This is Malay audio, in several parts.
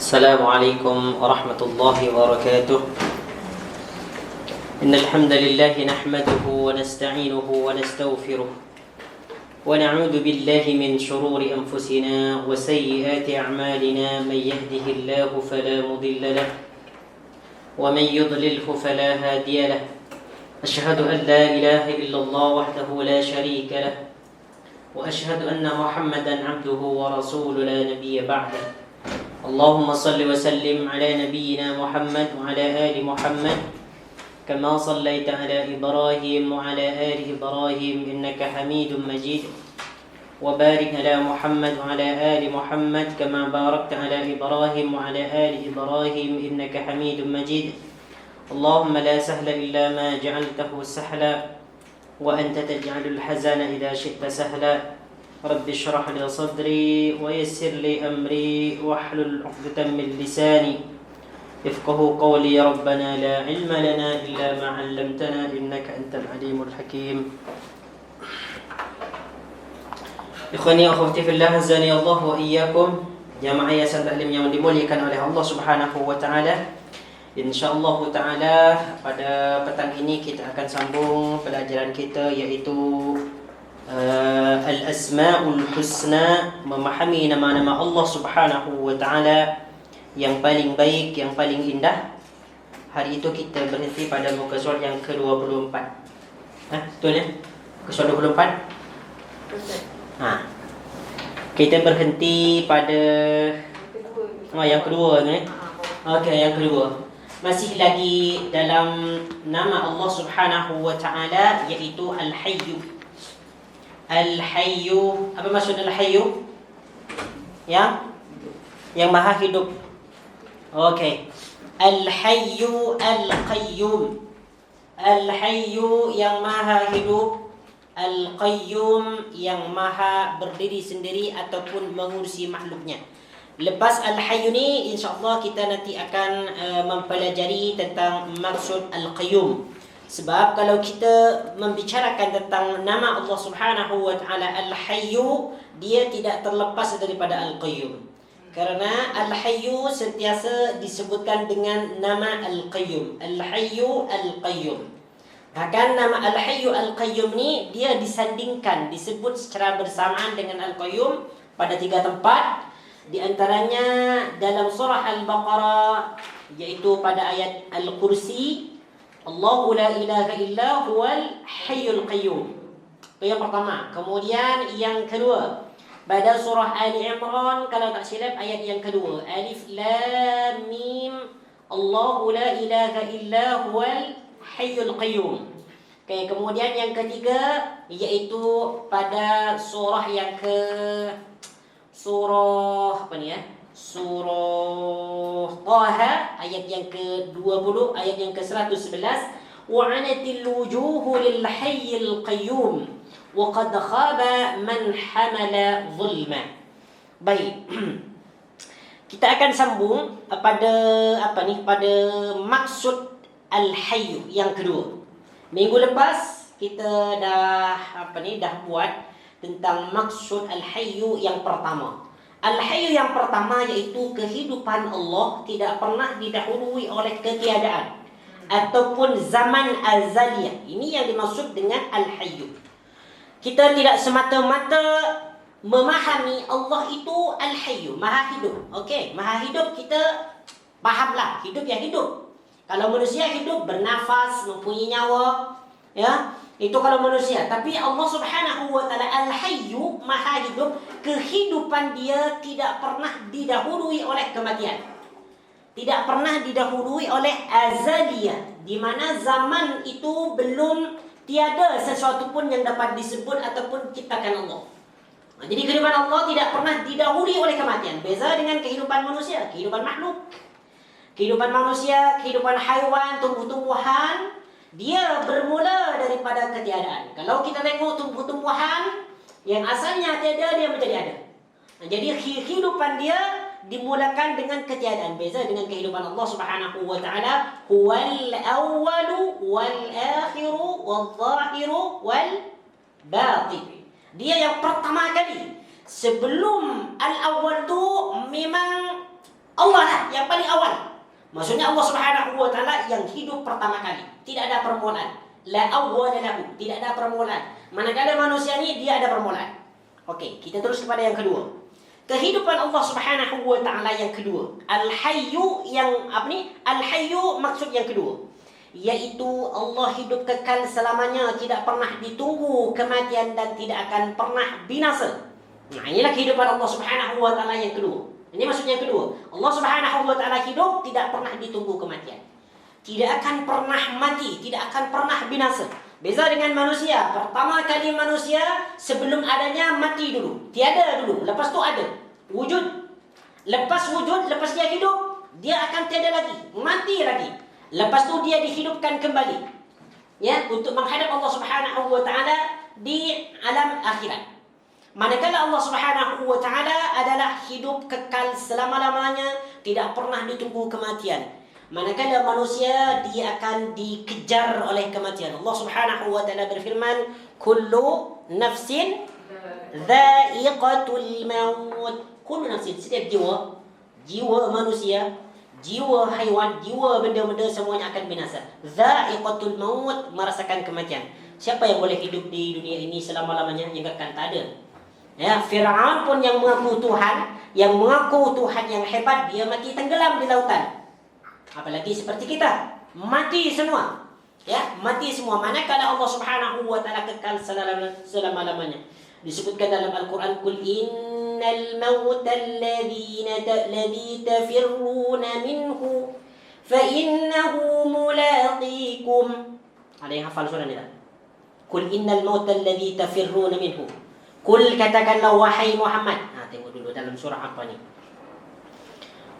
السلام عليكم ورحمة الله وبركاته. إن الحمد لله نحمده ونستعينه ونستغفره ونعوذ بالله من شرور أنفسنا وسيئات أعمالنا. من يهده الله فلا مضل له ومن يضلله فلا هادي له. أشهد أن لا إله إلا الله وحده لا شريك له وأشهد أن محمدا عبده ورسوله لا نبي بعده. اللهم صل وسلم على نبينا محمد وعلى آل محمد كما صليت على إبراهيم وعلى آل إبراهيم إنك حميد مجيد. وبارك على محمد وعلى آل محمد كما باركت على إبراهيم وعلى آل إبراهيم إنك حميد مجيد. اللهم لا سهل إلا ما جعلته سهلا وأنت تجعل الحزن إذا شئت سهلا. رب اشرح لي صدري ويسر لي أمري واحلل عقدة من لساني يفقه قولي. ربنا لا علم لنا إلا ما علمتنا إنك أنت العليم الحكيم. Ikhwani akhwati fillah, azani Allah wa iyyakum. Jamaah yayasan taklim yang dimuliakan oleh Allah Subhanahu wa taala. Insyaallah taala pada petang ini kita akan sambung pelajaran kita, iaitu Al-Asma'ul Husna, memahami nama-nama Allah Subhanahu wa taala yang paling baik, yang paling indah. Hari itu kita berhenti pada muka surat yang ke-24. Betul ya? Muka surat 24. Kita berhenti pada yang kedua ni. Okey, yang kedua. Masih lagi dalam nama Allah Subhanahu wa taala, iaitu Al-Hayyu. Al-Hayyu, apa maksud Al-Hayyu? Yang Maha Hidup. Okey. Al-Hayyu Al-Qayyum. Al-Hayyu yang Maha Hidup, Al-Qayyum yang Maha berdiri sendiri ataupun mengurusi makhluknya. Lepas Al-Hayyu ni, insya-Allah kita nanti akan mempelajari tentang maksud Al-Qayyum. Sebab kalau kita membicarakan tentang nama Allah Subhanahu wa taala Al-Hayyu, dia tidak terlepas daripada Al-Qayyum. Kerana Al-Hayyu sentiasa disebutkan dengan nama Al-Qayyum. Al-Hayyu Al-Qayyum. Bahkan nama Al-Hayyu Al-Qayyum ni dia disandingkan, disebut secara bersamaan dengan Al-Qayyum pada 3 tempat. Di antaranya dalam surah Al-Baqarah, iaitu pada ayat Al-Kursi, Allahu la ilaha illa huwal hayyul qayyum. Itu yang pertama. Kemudian yang kedua, pada surah Ali Imran, kalau tak silap ayat yang kedua, Alif Lam Mim, Allahu la ilaha illa huwal hayyul qayyum. Okay, kemudian yang ketiga, iaitu pada surah yang surah Taha, ayat yang ke-20, ayat yang ke-111, wa'anatil wujuhu lil hayyil qayyum wa qad khaba man hamala zulma. Baik. Kita akan sambung pada pada maksud Al-Hayyu yang kedua. Minggu lepas kita dah buat tentang maksud Al-Hayyu yang pertama. Al-Hayyu yang pertama iaitu kehidupan Allah tidak pernah didahului oleh ketiadaan ataupun zaman azaliyah. Ini yang dimaksud dengan Al-Hayyu. Kita tidak semata-mata memahami Allah itu Al-Hayyu, Maha Hidup. Okey, Maha Hidup kita fahamlah, hidup yang hidup. Kalau manusia hidup, bernafas, mempunyai nyawa, itu kalau manusia. Tapi Allah Subhanahu wa taala Al-Hayyu, Maha Hidup, kehidupan dia tidak pernah didahului oleh kematian. Tidak pernah didahului oleh azaliyah, di mana zaman itu belum tiada sesuatu pun yang dapat disebut ataupun ciptakan Allah. Jadi kehidupan Allah tidak pernah didahului oleh kematian. Beza dengan kehidupan manusia, kehidupan makhluk. Kehidupan manusia, kehidupan haiwan, tumbuh-tumbuhan, dia bermula daripada ketiadaan. Kalau kita tengok tumbuh-tumbuhan yang asalnya tiada, dia menjadi ada. Jadi kehidupan dia dimulakan dengan ketiadaan. Beza dengan kehidupan Allah Subhanahu wa taala, huwal awwalu wal akhiru wal zahiru wal batin. Dia yang pertama kali. Sebelum al-awwal tu memang Allah lah. yang paling awal. Maksudnya Allah Subhanahu wa taala yang hidup pertama kali. Tidak ada permulaan. La awwala lahu, tidak ada permulaan. Manakala manusia ni dia ada permulaan. Okey, kita terus kepada yang kedua. Kehidupan Allah Subhanahu wa taala yang kedua. Al-Hayyu yang apa ni? Al-Hayyu maksud yang kedua, yaitu Allah hidup kekal selamanya, tidak pernah ditunggu kematian dan tidak akan pernah binasa. Nah, inilah kehidupan Allah Subhanahu wa taala yang kedua. Ini maksudnya yang kedua. Allah Subhanahu wa taala hidup, tidak pernah ditunggu kematian. Tidak akan pernah mati, tidak akan pernah binasa. Beza dengan manusia. Pertama kali manusia sebelum adanya mati dulu. Tiada dulu, lepas tu ada. Wujud. Lepas wujud, lepas dia hidup, dia akan tiada lagi, mati lagi. Lepas tu dia dihidupkan kembali. Ya, untuk menghadap Allah Subhanahu wa taala di alam akhirat. Manakala Allah Subhanahu wa taala adalah hidup kekal selama-lamanya, tidak pernah ditunggu kematian. Manakala manusia dia akan dikejar oleh kematian. Allah Subhanahu wa taala berfirman, "Kullu nafsin dha'iqatul maut." Kullu nafsin, setiap jiwa manusia, jiwa haiwan, jiwa benda-benda semuanya akan binasa. Dha'iqatul maut, merasakan kematian. Siapa yang boleh hidup di dunia ini selama-lamanya? Yang akan tak ada. Ya, Fir'aun pun yang mengaku Tuhan, yang mengaku Tuhan yang hebat, dia mati tenggelam di lautan. Apalagi seperti kita, mati semua. Ya, mati semua. Manakala Allah Subhanahu wa taala kekal selama-lamanya. Disebutkan dalam Al-Quran, "Qul innal mauta alladhi tafirruna minhu fa innahu mulaqikum." Ada yang hafal surah ni tak? "Qul innal mauta alladhi tafirruna minhu." Kul, katakanlah wahai Muhammad. Tengok dulu dalam surah apa ni.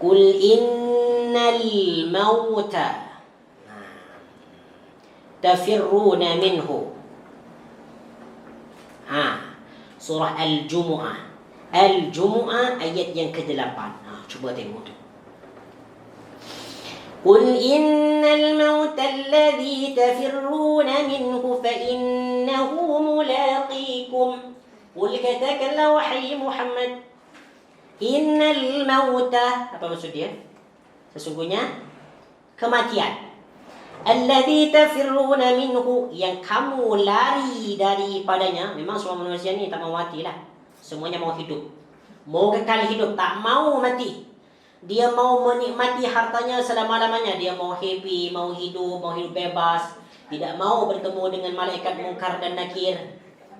Kul innal mauta tafirruna minhu. Surah Al-Jumu'ah. Al-Jumu'ah ayat yang ke-8. Cuba tengok tu. Qul innal mauta alladhi tafirruna minhu fa innahu mulaqikum. Qul, katakanlah wahai Muhammad, innal mauta, apa maksud dia? Sesungguhnya kematian. Alladhi tafirruna minhu, yang kamu lari daripadanya. Memang semua manusia ni tak mau mati lah. Semuanya mau hidup, mau kekal hidup, tak mau mati. Dia mau menikmati hartanya selama-lamanya. Dia mau happy, mau hidup bebas. Tidak mau bertemu dengan malaikat mungkar dan nakir.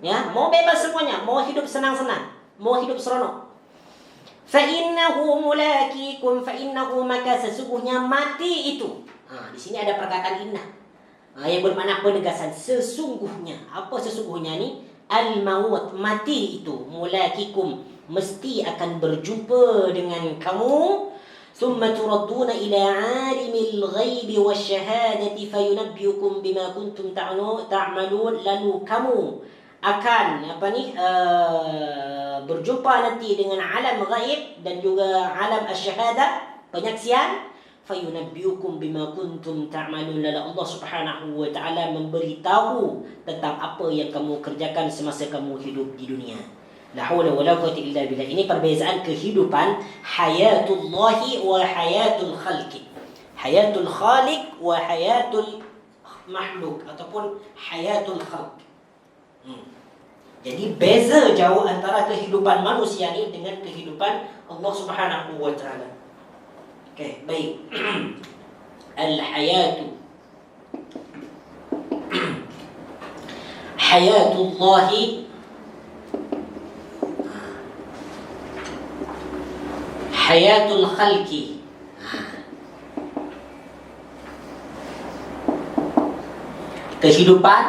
Ya, mau bebas semuanya, mau hidup senang-senang, mau hidup seronok. Fa innahu mulaqikum, fa innahu, maka sesungguhnya mati itu. Di sini ada perkataan inna. Yang bermakna penegasan, sesungguhnya. Apa sesungguhnya ni? Al-maut, mati itu, mulaqikum, mesti akan berjumpa dengan kamu. Thumma turadduna ila 'alimil ghaibi wasyahadati fayunabbiukum bima kuntum ta'malun. Lalu kamu akan berjumpa nanti dengan alam ghaib dan juga alam asy-syahadah, penyaksian. Fayunabbiukum bima kuntum ta'malun. Lalu Allah Subhanahu wa taala memberitahu tentang apa yang kamu kerjakan semasa kamu hidup di dunia. La haula wala quwwata illa billah. Ini perbezaan kehidupan hayatullahi wa hayatul khalqi. Hayatul khaliq wa hayatul makhluk, ataupun hayatul khalq. Jadi beza jauh antara kehidupan manusia ni dengan kehidupan Allah Subhanahu wa taala. Okey, baik. Al-hayatu hayatullahi, hayatul khalqi. Kehidupan,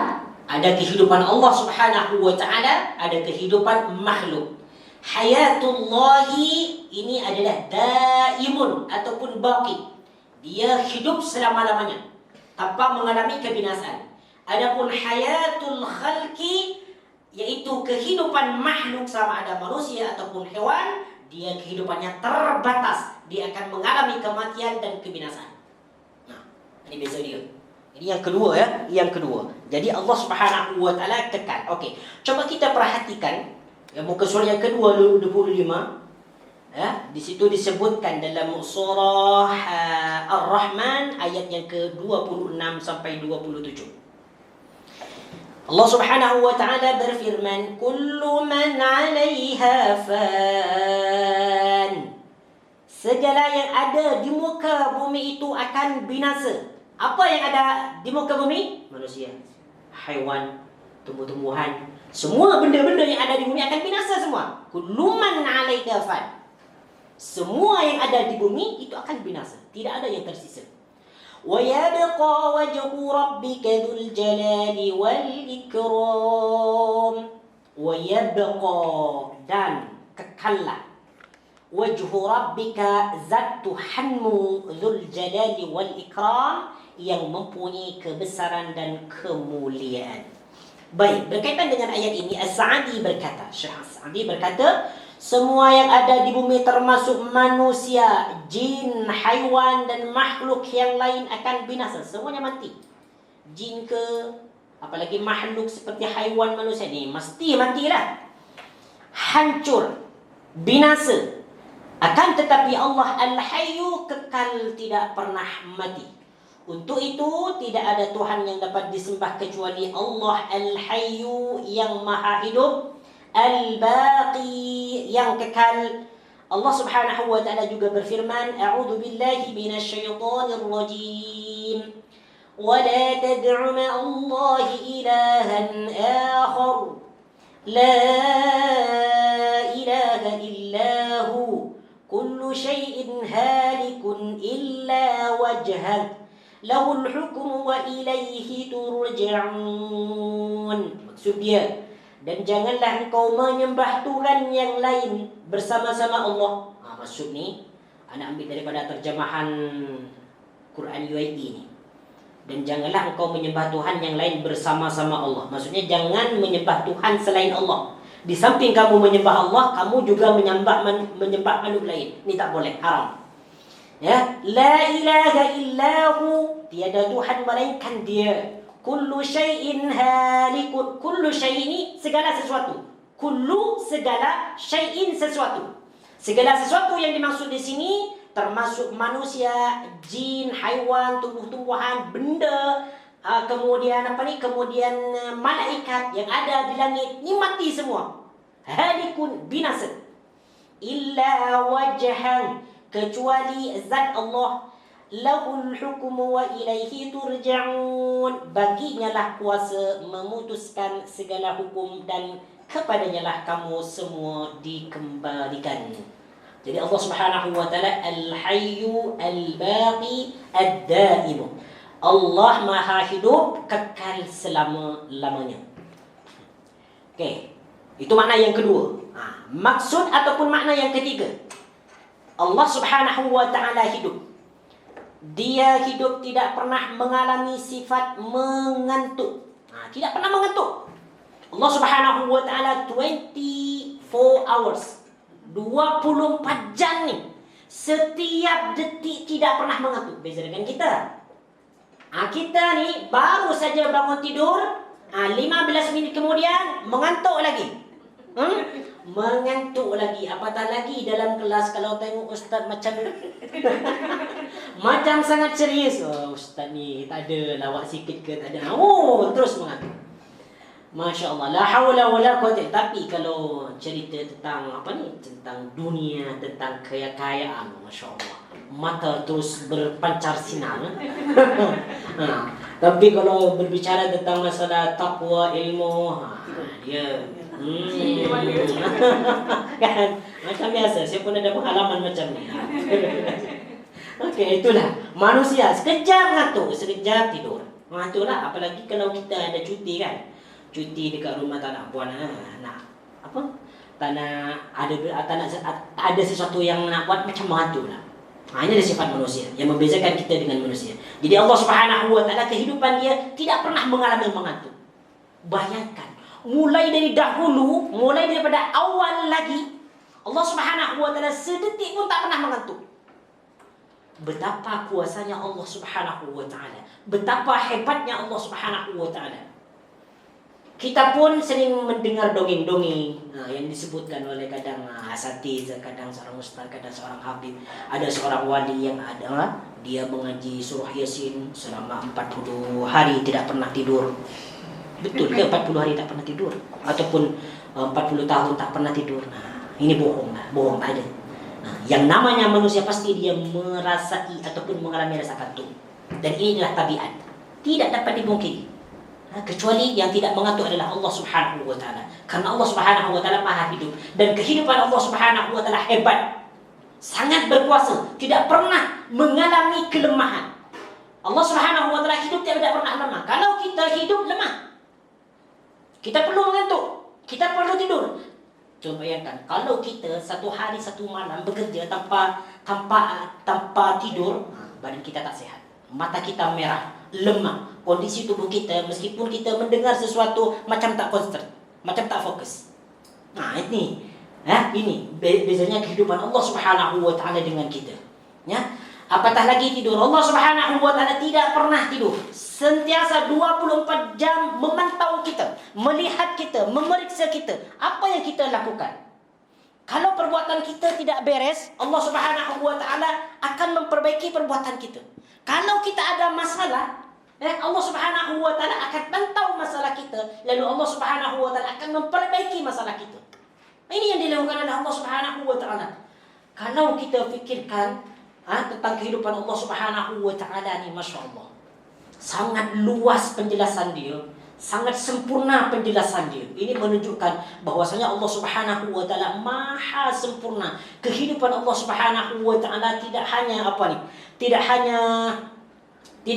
ada kehidupan Allah Subhanahu wa taala, ada kehidupan makhluk. Hayatullahi ini adalah daimun ataupun baqi. Dia hidup selama-lamanya tanpa mengalami kebinasaan. Adapun hayatul khalqi, yaitu kehidupan makhluk sama ada manusia ataupun hewan, dia kehidupannya terbatas. Dia akan mengalami kematian dan kebinasaan. Ini beza dia. Ini yang kedua ya, yang kedua. Jadi Allah Subhanahu wa taala kekal. Okey, coba kita perhatikan muka surah yang kedua 25. Di situ disebutkan dalam surah Ar-Rahman ayat yang ke-26 sampai 27. Allah Subhanahu wa taala berfirman, "Kullu man 'alaiha fan." Segala yang ada di muka bumi itu akan binasa. Apa yang ada di muka bumi? Manusia, haiwan, tumbuh-tumbuhan, semua benda-benda yang ada di bumi akan binasa semua. Kullu man 'alaiha fan. Semua yang ada di bumi itu akan binasa, tidak ada yang tersisa. Wa yabqa wajhu rabbika dzul jalali wal ikram. Wa yabqa, dan kekallah, wajhu rabbika, zat Tuhanmu, dzul jalali wal ikram, yang mempunyai kebesaran dan kemuliaan. Baik, berkaitan dengan ayat ini, As-Sa'di berkata, Syekh As-Sa'di berkata, semua yang ada di bumi termasuk manusia, jin, haiwan dan makhluk yang lain akan binasa. Semuanya mati. Jin ke, apalagi makhluk seperti haiwan, manusia ni mesti matilah. Hancur, binasa. Akan tetapi Allah Al-Hayyu kekal, tidak pernah mati. Untuk itu tidak ada Tuhan yang dapat disembah kecuali Allah Al-Hayyu yang maha hidup, Al-Baqi yang kekal. Allah Subhanahu wa taala juga berfirman, A'udzu billahi minasyaitonir rajim. Wa la tad'u ma'allahi ilahan akhar. La ilaha illa hu. Kullu syai'in halikun illa wajhah. Lahul hukmu wa ilaihi turja'un. Maksud dia, dan janganlah engkau menyembah Tuhan yang lain bersama-sama Allah. Maksud ni, anak ambil daripada terjemahan Quran UAE ni. Dan janganlah engkau menyembah Tuhan yang lain bersama-sama Allah. Maksudnya jangan menyembah Tuhan selain Allah. Di samping kamu menyembah Allah, kamu juga menyembah makhluk lain. Ini tak boleh, haram. Ya, la ilaha illahu, tiada Tuhan melainkan Dia. Kullu syai'in halikun. Kullu syai' ini segala sesuatu. Kullu, segala, syai'in sesuatu. Segala sesuatu yang dimaksud di sini termasuk manusia, jin, haiwan, tumbuh-tumbuhan, benda, kemudian kemudian malaikat yang ada di langit, ini mati semua. Halikun, binasa. Illa wajhan, kecuali zat Allah. Lahul hukmu wa ilaihi turja'un. Baginya lah kuasa memutuskan segala hukum dan kepadanya lah kamu semua dikembalikan. Jadi Allah Subhanahu wa taala Al-Hayyu Al-Baqi Ad-Daim. Allah Maha Hidup, kekal selama-lamanya. Okey. Itu makna yang kedua. Maksud ataupun makna yang ketiga, Allah Subhanahu wa taala hidup. Dia hidup tidak pernah mengalami sifat mengantuk. Tidak pernah mengantuk. Allah Subhanahu wa taala 24 hours. 24 jam ni. Setiap detik tidak pernah mengantuk. Beza dengan kita. Kita ni baru saja bangun tidur, 15 minit kemudian mengantuk lagi. Mengantuk lagi. Apatah lagi dalam kelas kalau tengok ustaz macam macam sangat serius. Ustaz ni tak ada lawak sikit ke tak ada. Terus mengantuk. Masya Allah, la haula wala quwwata. Tapi kalau cerita tentang tentang dunia, tentang kekayaan, Masya Allah, mata terus berpancar sinar. Tapi kalau berbicara tentang masalah takwa, ilmu, dia kan macam biasa. Saya pun ada pengalaman macam ni. Okey, itulah manusia. Sekejap ngantuk, sekejap tidur. Itulah, apalagi kalau kita ada cuti kan. Cuti dekat rumah tak nak buat tak nak ada sesuatu yang nak buat, macam mengantuk lah. Ini adalah sifat manusia yang membezakan kita dengan manusia. Jadi Allah Subhanahu wa taala kehidupan dia tidak pernah mengalami mengantuk. Bayangkan, mulai dari dahulu, mulai daripada awal lagi, Allah Subhanahu wa taala sedetik pun tak pernah mengantuk. Betapa kuasanya Allah Subhanahu wa taala, betapa hebatnya Allah Subhanahu wa taala. Kita pun sering mendengar dongeng-dongeng yang disebutkan oleh kadang asatiz, kadang seorang ustaz, kadang seorang habib. Ada seorang wali yang ada dia mengaji surah Yasin selama 40 hari tidak pernah tidur. Betul ke 40 hari tak pernah tidur? Ataupun 40 tahun tak pernah tidur? Nah, ini bohong lah, bohong tak ada. Nah, yang namanya manusia pasti dia merasai ataupun mengalami rasa kantuk. Dan inilah tabiat. Tidak dapat dibungkiri. Kecuali yang tidak mengatur adalah Allah Subhanahu wa taala. Karena Allah Subhanahu wa taala Maha hidup dan kehidupan Allah Subhanahu wa taala hebat. Sangat berkuasa, tidak pernah mengalami kelemahan. Allah Subhanahu wa taala hidup tidak pernah lemah. Kalau kita hidup lemah, kita perlu mengantuk, kita perlu tidur. Coba bayangkan kalau kita satu hari satu malam bekerja tanpa tidur, badan kita tak sehat. Mata kita merah, lemah, kondisi tubuh kita meskipun kita mendengar sesuatu macam tak konsisten, macam tak fokus. Nah, ini bezanya kehidupan Allah Subhanahu wa taala dengan kita. Ya. Apatah lagi tidur. Allah Subhanahu wa taala tidak pernah tidur. Sentiasa 24 jam memantau kita, melihat kita, memeriksa kita, apa yang kita lakukan. Kalau perbuatan kita tidak beres, Allah Subhanahu wa taala akan memperbaiki perbuatan kita. Kalau kita ada masalah, Allah Subhanahu wa taala akan pantau masalah kita, lalu Allah Subhanahu wa taala akan memperbaiki masalah kita. Ini yang dilakukan oleh Allah Subhanahu wa taala. Kalau kita fikirkan tentang kehidupan Allah Subhanahu wa taala ni, masya-Allah. Sangat luas penjelasan dia, sangat sempurna penjelasan dia. Ini menunjukkan bahwasanya Allah Subhanahu wa taala maha sempurna. Kehidupan Allah Subhanahu wa taala tidak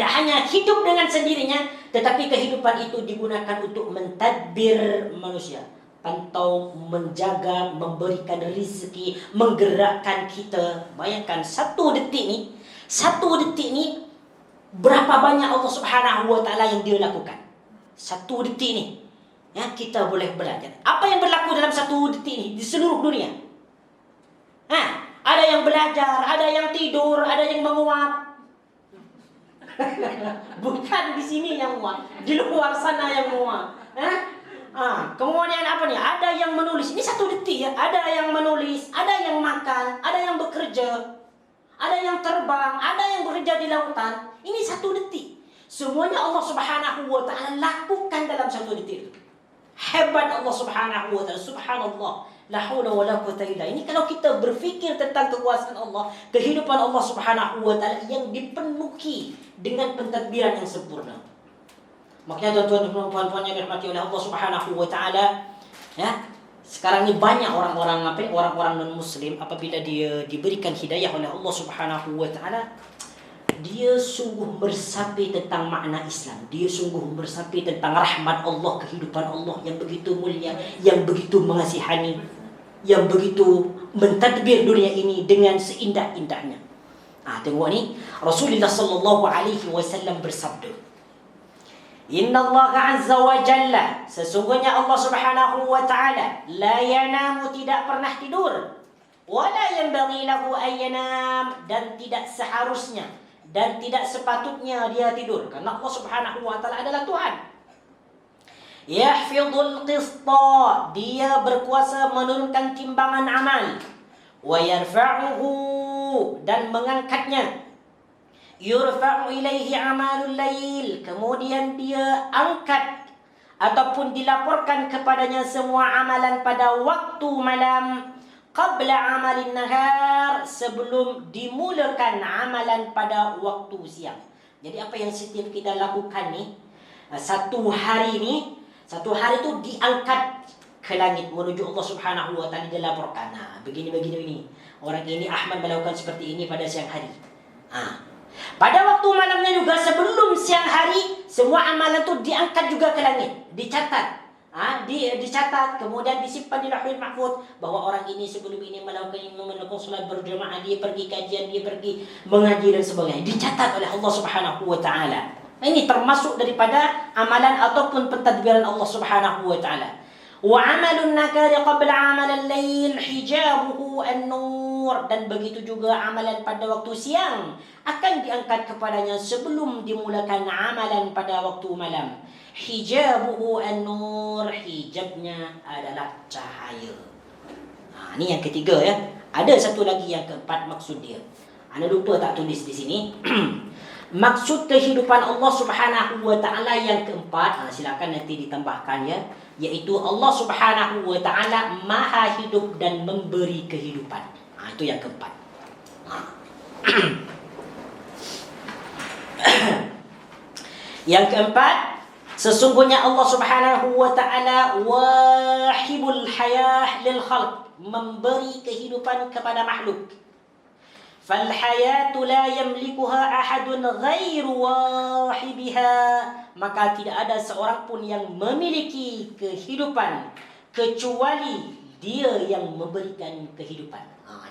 hanya hidup dengan sendirinya, tetapi kehidupan itu digunakan untuk mentadbir manusia. Pantau, menjaga, memberikan rezeki, menggerakkan kita. Bayangkan satu detik ni berapa banyak Allah Subhanahu wa taala yang dia lakukan. Satu detik ni kita boleh belajar. Apa yang berlaku dalam satu detik ni di seluruh dunia? Ada yang belajar, ada yang tidur, ada yang menguap. Bukan di sini yang menguap, di luar sana yang menguap. Kemudian apa nih? Ada yang menulis. Ini satu detik ya. Ada yang menulis, ada yang makan, ada yang bekerja, ada yang terbang, ada yang bekerja di lautan. Ini satu detik. Semuanya Allah Subhanahu wa taala lakukan dalam satu detik. Hebat Allah Subhanahu wa taala. Subhanallah. La haula wala quwwata illa. Ini kalau kita berfikir tentang kekuasaan Allah, kehidupan Allah Subhanahu wa taala yang dipenuhi dengan pentadbiran yang sempurna. Makanya tuan-tuan dan puan-puan yang dirahmati oleh Allah Subhanahu wa taala, sekarang ini banyak orang-orang non muslim apabila dia diberikan hidayah oleh Allah Subhanahu wa taala, dia sungguh meresapi tentang makna Islam. Dia sungguh meresapi tentang rahmat Allah, kehidupan Allah yang begitu mulia, yang begitu mengasihani, yang begitu mentadbir dunia ini dengan seindah-indahnya. Tengok ni, Rasulullah sallallahu alaihi wasallam bersabda, Inna Allah Azza wa Jalla, sesungguhnya Allah Subhanahu wa taala la yanamu, tidak pernah tidur, wala yanbaghi lahu an yanam, dan tidak seharusnya dan tidak sepatutnya dia tidur, karena Allah Subhanahu wa taala adalah Tuhan. Yahfizul qista, dia berkuasa menurunkan timbangan amal, wa yarfa'uhu, dan mengangkatnya. Yurfa'u ilaihi amalul lail, kemudian dia angkat ataupun dilaporkan kepadanya semua amalan pada waktu malam, qabla amalin nahar, sebelum dimulakan amalan pada waktu siang. Jadi apa yang setiap kita lakukan ni, satu hari itu diangkat ke langit menuju Allah Subhanahu wa taala, dilaporkan. Begini. Orang ini Ahmad melakukan seperti ini pada siang hari. Pada waktu malamnya juga sebelum siang hari, semua amalan itu diangkat juga ke langit, dicatat. Dicatat, kemudian disimpan di Lauhul Mahfuz bahwa orang ini sebelum ini melakukan salat berjamaah, dia pergi kajian, dia pergi mengaji dan sebagainya. Dicatat oleh Allah Subhanahu wa taala. Ini termasuk daripada amalan ataupun pentadbiran Allah Subhanahu wa taala. Wa amalun nakari qabla amal al-lail hijabuhu an-nur, nur, dan begitu juga amalan pada waktu siang akan diangkat kepadanya sebelum dimulakan amalan pada waktu malam. Hijabuhu an-nur, hijabnya adalah cahaya. Ni yang ketiga ya. Ada satu lagi yang keempat maksud dia. Anda lupa tak tulis di sini. Maksud kehidupan Allah Subhanahu wa taala yang keempat, silakan nanti ditambahkan ya, iaitu Allah Subhanahu wa taala Maha hidup dan memberi kehidupan. Itu yang keempat. Yang keempat, sesungguhnya Allah Subhanahu wa taala wahibul hayah lil khalq, memberi kehidupan kepada makhluk. فَالْحَيَاةُ لَا يَمْلِكُهَا أَحَدٌ غَيْرُ وَاحِبِهَا, maka tidak ada seorang pun yang memiliki kehidupan kecuali dia yang memberikan kehidupan.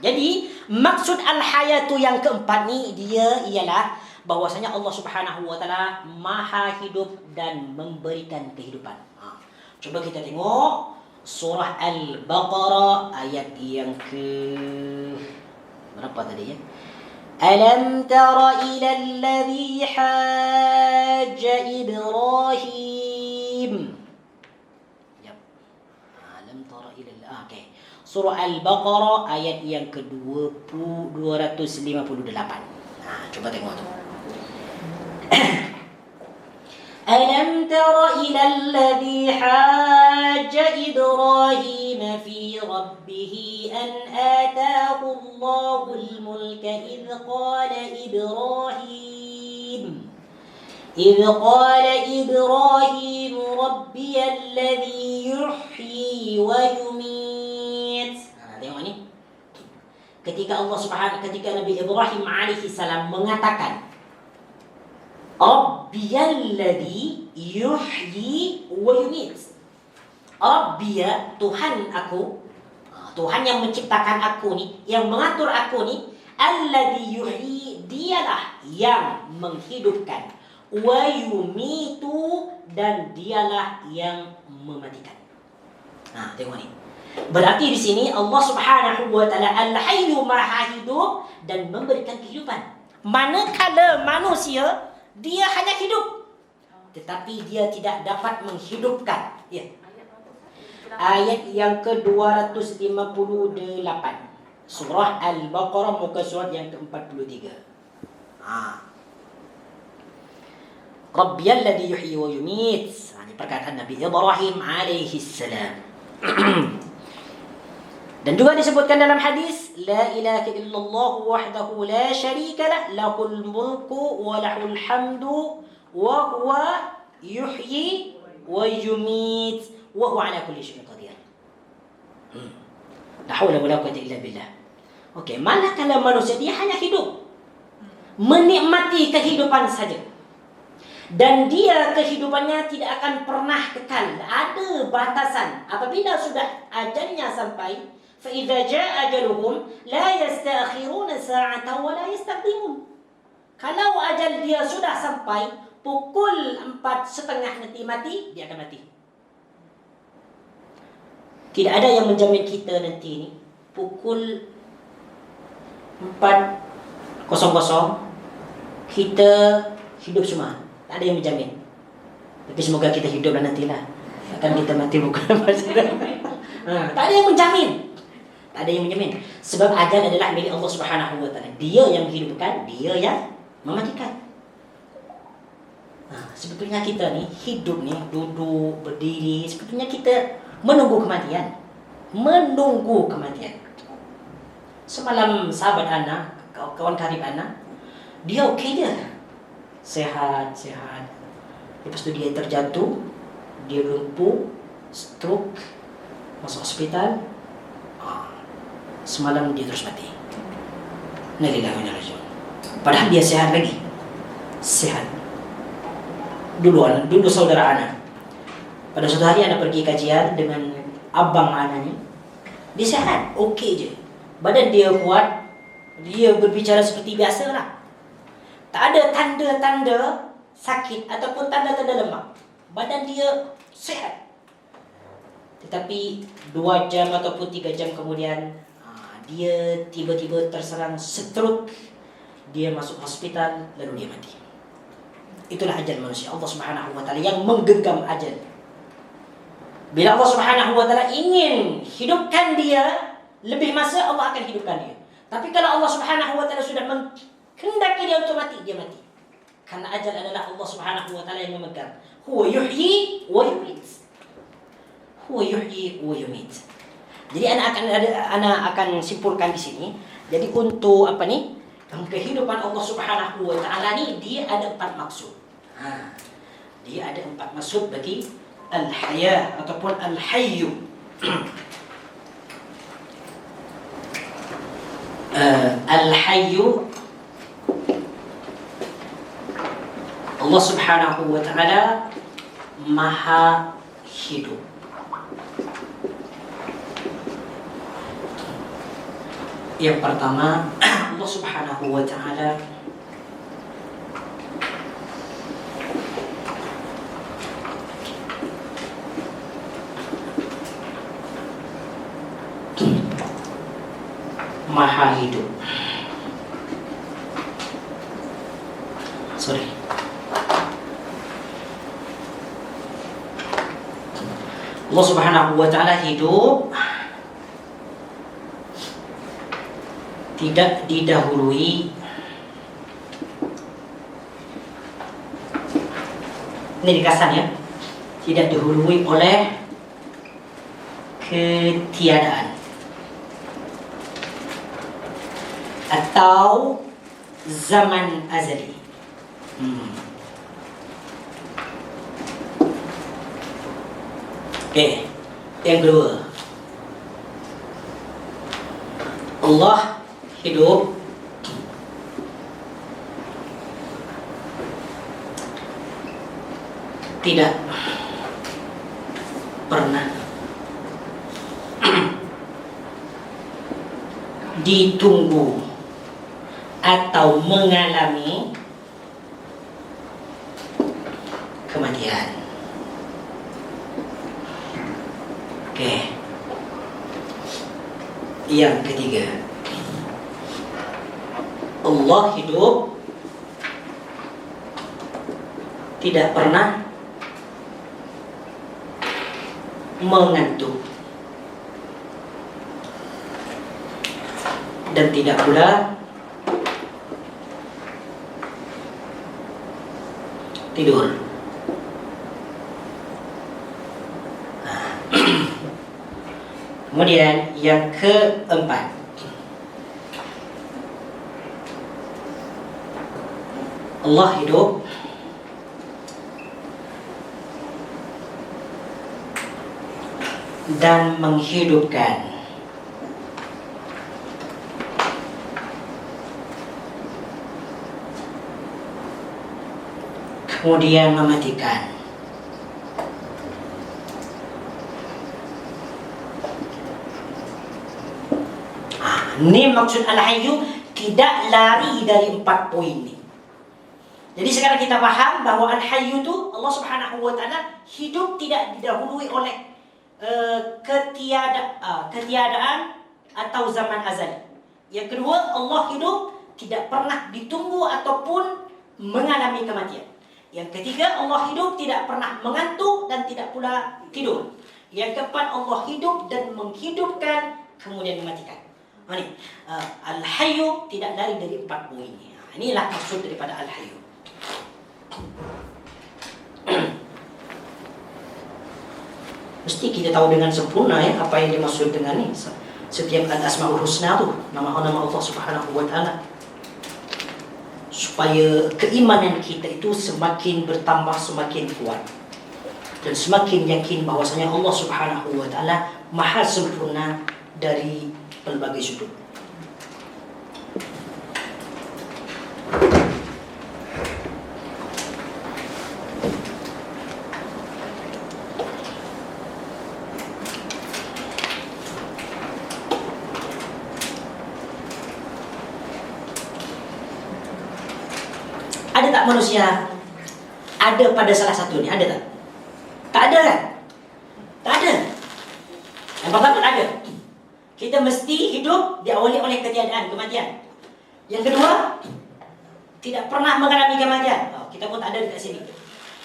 Jadi maksud al-hayatu yang keempat ni dia ialah bahwasanya Allah Subhanahu wa taala Maha hidup dan memberikan kehidupan. Cuba kita tengok surah Al-Baqarah ayat yang ke berapa tadi ya? Alam tara ila alladhi hajja Ibrahim. Yap. Alam tara ila okay. Surah Al-Baqarah ayat yang ke-258. Coba tengok tu. ألم تر إلى الذي حاج إبراهيم في ربه أن آتاه الله الملك إذ قال إبراهيم ربي الذي يحيي ويميت. Tengok ni. Ketika Nabi Ibrahim alaihi salam mengatakan Rabbiyalladzi yuhyi wa yumit. Rabbiya, Tuhan aku, Tuhan yang menciptakan aku ni, yang mengatur aku ni, alladzi yuhyi, dialah yang menghidupkan, wa yumitu, dan dialah yang mematikan. Tengok ni. Berarti di sini Allah Subhanahu wa taala al-hayyu, Maha hidup dan memberikan kehidupan. Manakala manusia dia hanya hidup, tetapi dia tidak dapat menghidupkan. Ya. Ayat yang ke-258. Surah Al-Baqarah, muka surat yang ke-43. Rabbiyalladzi yuhyi wa yumit. Ini perkataan Nabi Ibrahim alaihi salam. Dan juga disebutkan dalam hadis, la ilaha illallah wahdahu la syarika lah, lahul mulku wa lahul hamdu wa huwa yuhyi wa yumit wa huwa ala kulli syai'in qadir. La haula wala quwwata illa billah. Okey, manakala manusia dia hanya hidup, menikmati kehidupan saja, dan dia kehidupannya tidak akan pernah kekal, ada batasan. Apabila sudah ajalnya sampai, فَإِذَا جَاءَ أَجَلُهُمْ لَا يَسْتَأْخِرُونَ سَاعَةً وَلَا يَسْتَقْدِمُونَ. Kalau ajal dia sudah sampai, pukul 4:30 nanti mati, dia akan mati. Tidak ada yang menjamin kita nanti ni pukul 4:00 kita hidup semua. Tak ada yang menjamin. Tapi semoga kita hiduplah nantilah. Akan kita mati bukan masa. Tak ada yang menjamin. Tak ada yang menjamin. Sebab ajal adalah milik Allah Subhanahu wa taala. Dia yang menghidupkan, dia yang mematikan. Sebetulnya kita ni hidup ni, duduk, berdiri, sebetulnya kita menunggu kematian. Menunggu kematian. Semalam sahabat ana, kawan karib ana, dia okey dia. Sehat. Lepas tu dia terjatuh, dia lumpuh, stroke, masuk hospital. Semalam dia terus mati. Padahal dia sehat lagi. Sehat. Dulu saudara ana. Pada suatu hari ana pergi kajian dengan abang ana ni. Dia sehat, okey je. Badan dia kuat. Dia berbicara seperti biasa lah. Tak ada tanda-tanda sakit ataupun tanda-tanda lemah. Badan dia sehat. Tetapi 2 jam ataupun 3 jam kemudian dia tiba-tiba terserang stroke, dia masuk hospital, lalu dia mati. Itulah ajal manusia. Allah Subhanahu wa taala yang menggenggam ajal. Bila Allah Subhanahu wa taala ingin hidupkan dia lebih masa, Allah akan hidupkan dia. Tapi kalau Allah Subhanahu wa taala sudah menghendaki dia untuk mati, dia mati. Karena ajal adalah Allah Subhanahu wa taala yang memegang. Huwa yuhyi wa yumiit. Huwa yuhyi wa yumiit. Jadi ana akan simpulkan di sini. Jadi untuk apa ni? Kehidupan Allah Subhanahu wa taala ni dia ada 4 maksud. Dia ada 4 maksud bagi al-haya ataupun al-hayyu. Al-hayyu, Allah Subhanahu wa taala maha hidup. Yang pertama, Allah Subhanahu wa taala maha hidup. Allah Subhanahu wa taala hidup tidak didahului, ini dikasan ya, tidak didahului oleh ketiadaan atau zaman azali. Oke, yang kedua, Allah hidup tidak pernah ditunggu atau mengalami kematian. Oke. Yang ketiga, Allah hidup tidak pernah mengantuk dan tidak pula tidur. Kemudian yang keempat, Allah hidup dan menghidupkan kemudian mematikan. Ini maksud al-hayyu, tidak lari dari 4 poin ini. Jadi sekarang kita paham bahwa al-hayyu itu Allah Subhanahu wa taala hidup tidak didahului oleh ketiadaan atau zaman azali. Yang kedua, Allah hidup tidak pernah ditunggu ataupun mengalami kematian. Yang ketiga, Allah hidup tidak pernah mengantuk dan tidak pula tidur. Yang keempat, Allah hidup dan menghidupkan kemudian mematikan. Al-hayyu tidak lari dari 4 poin ini. Inilah maksud daripada al-hayyu. Mesti kita tahu dengan sempurna ya apa yang dimaksud dengan ini. Setiap al-asmaul husna itu nama-nama Allah Subhanahu wa taala. Supaya keimanan kita itu semakin bertambah, semakin kuat. Dan semakin yakin bahwasanya Allah Subhanahu wa taala maha sempurna dari pelbagai sudut. Ada tak manusia ada pada salah satunya? Ada tak? Tak ada kan? Tak ada. Yang pertama tak ada. Kita mesti hidup diawali oleh ketiadaan, kematian. Yang kedua, tidak pernah mengalami kematian. Kita pun tak ada dekat sini.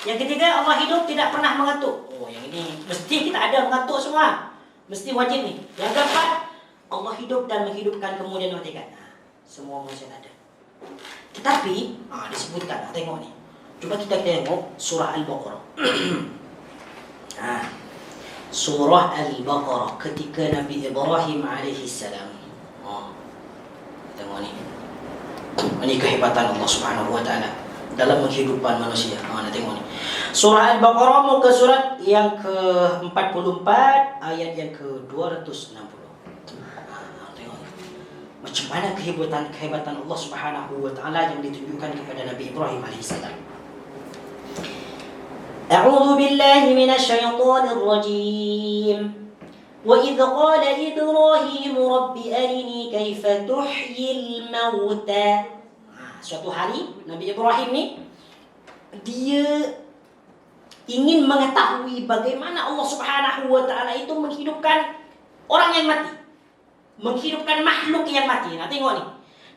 Yang ketiga, Allah hidup tidak pernah mengantuk. Yang ini mesti kita ada mengantuk semua. Mesti wajib ni. Yang keempat, Allah hidup dan menghidupkan kemudian mematikan. Semua manusia ada. Tetapi disebutkan, tengok ni. Cuba kita tengok surah Al-Baqarah. Surah Al-Baqarah ketika Nabi Ibrahim alaihi salam. Tengok ni. Ini kehebatan Allah Subhanahu wa taala dalam menghidupkan manusia. Nak tengok ni. Surah Al-Baqarah muka surat yang ke-44 ayat yang ke-260. Tengok ni. Macam mana kehebatan Allah Subhanahu wa taala yang ditunjukkan kepada Nabi Ibrahim alaihi salam. أعوذ بالله من الشيطان الرجيم وإذ قال إبراهيم رب أرني كيف تحيي الموتى. Suatu hari Nabi Ibrahim ni dia ingin mengetahui bagaimana Allah Subhanahu wa taala itu menghidupkan orang yang mati, menghidupkan makhluk yang mati. Nah, tengok ni.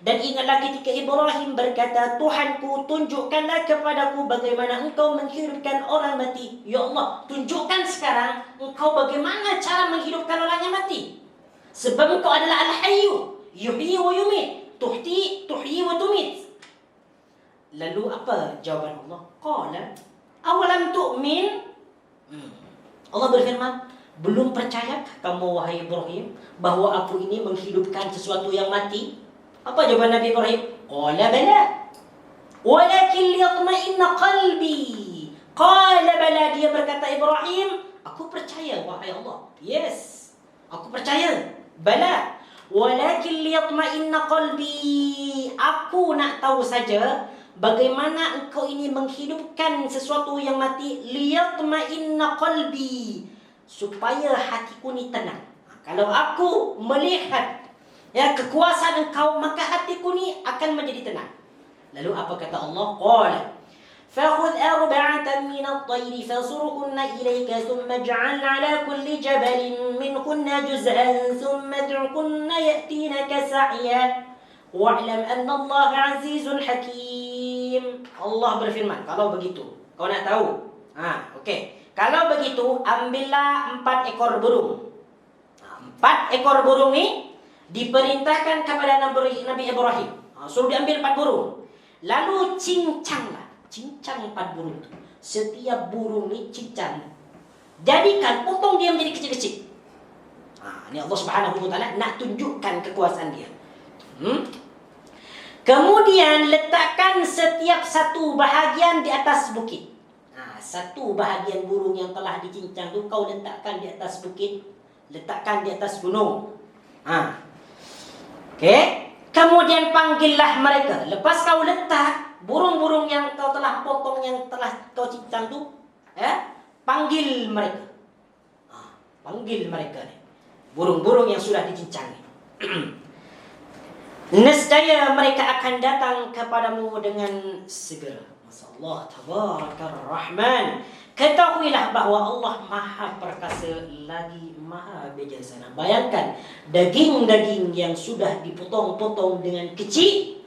Dan ingatlah ketika Ibrahim berkata, Tuhanku, tunjukkanlah kepadaku bagaimana engkau menghidupkan orang mati. Ya Allah, tunjukkan sekarang engkau bagaimana cara menghidupkan orang yang mati. Sebab engkau adalah Al-Hayyu, yuhyi wa yumit, tuhyi wa tumit. Lalu apa jawaban Allah? Qala, awalam tu'min? Allah berfirman, belum percaya kamu wahai Ibrahim bahawa aku ini menghidupkan sesuatu yang mati? Apa jawaban Nabi Ibrahim? Qala bala walakin liyatma'inna qalbi. Qala bala, dia berkata Ibrahim, aku percaya wahai Allah. Yes, aku percaya. Bala walakin liyatma'inna qalbi. Aku nak tahu saja bagaimana engkau ini menghidupkan sesuatu yang mati. Liyatma'inna qalbi, supaya hatiku ni tenang. Kalau aku melihat kekuasaan engkau, maka hatiku ni akan menjadi tenang. Lalu apa kata Allah? Qala فَخُذْ أَرْبَعَةً مِنَ الطَّيْرِ فَصُرْهُنَّ إِلَيْكَ ثُمَّ اجْعَلْ عَلَى كُلِّ جَبَلٍ مِنْهُنَّ جُزْءًا ثُمَّ ادْعُهُنَّ يَأْتِينَكَ سَعْيًا وَاعْلَمْ أَنَّ اللَّهَ عَزِيزٌ حَكِيمٌ. Allah berfirman, kalau begitu, kau nak tahu? Okey. Kalau begitu, ambillah 4 ekor burung. 4 ekor burung ni diperintahkan kepada Nabi Ibrahim. Suruh diambil 4 burung. Lalu cincanglah. Cincang 4 burung tu. Setiap burung ni cincang. Jadikan, potong dia menjadi kecil-kecil. Ini Allah Subhanahu wa taala nak tunjukkan kekuasaan dia. Kemudian letakkan setiap satu bahagian di atas bukit. Satu bahagian burung yang telah dicincang tu kau letakkan di atas bukit, letakkan di atas gunung. Okey, kemudian panggillah mereka. Lepas kau letak burung-burung yang kau telah potong, yang telah kau cincang tu, panggil mereka. Panggil mereka ni. Burung-burung yang sudah dicincang ni. Nescaya mereka akan datang kepadamu dengan segera. Masyaallah, tabarakar rahman. Ketahuilah bahawa Allah Maha Perkasa lagi Maha Bijaksana. Bayangkan daging-daging yang sudah dipotong-potong dengan kecil,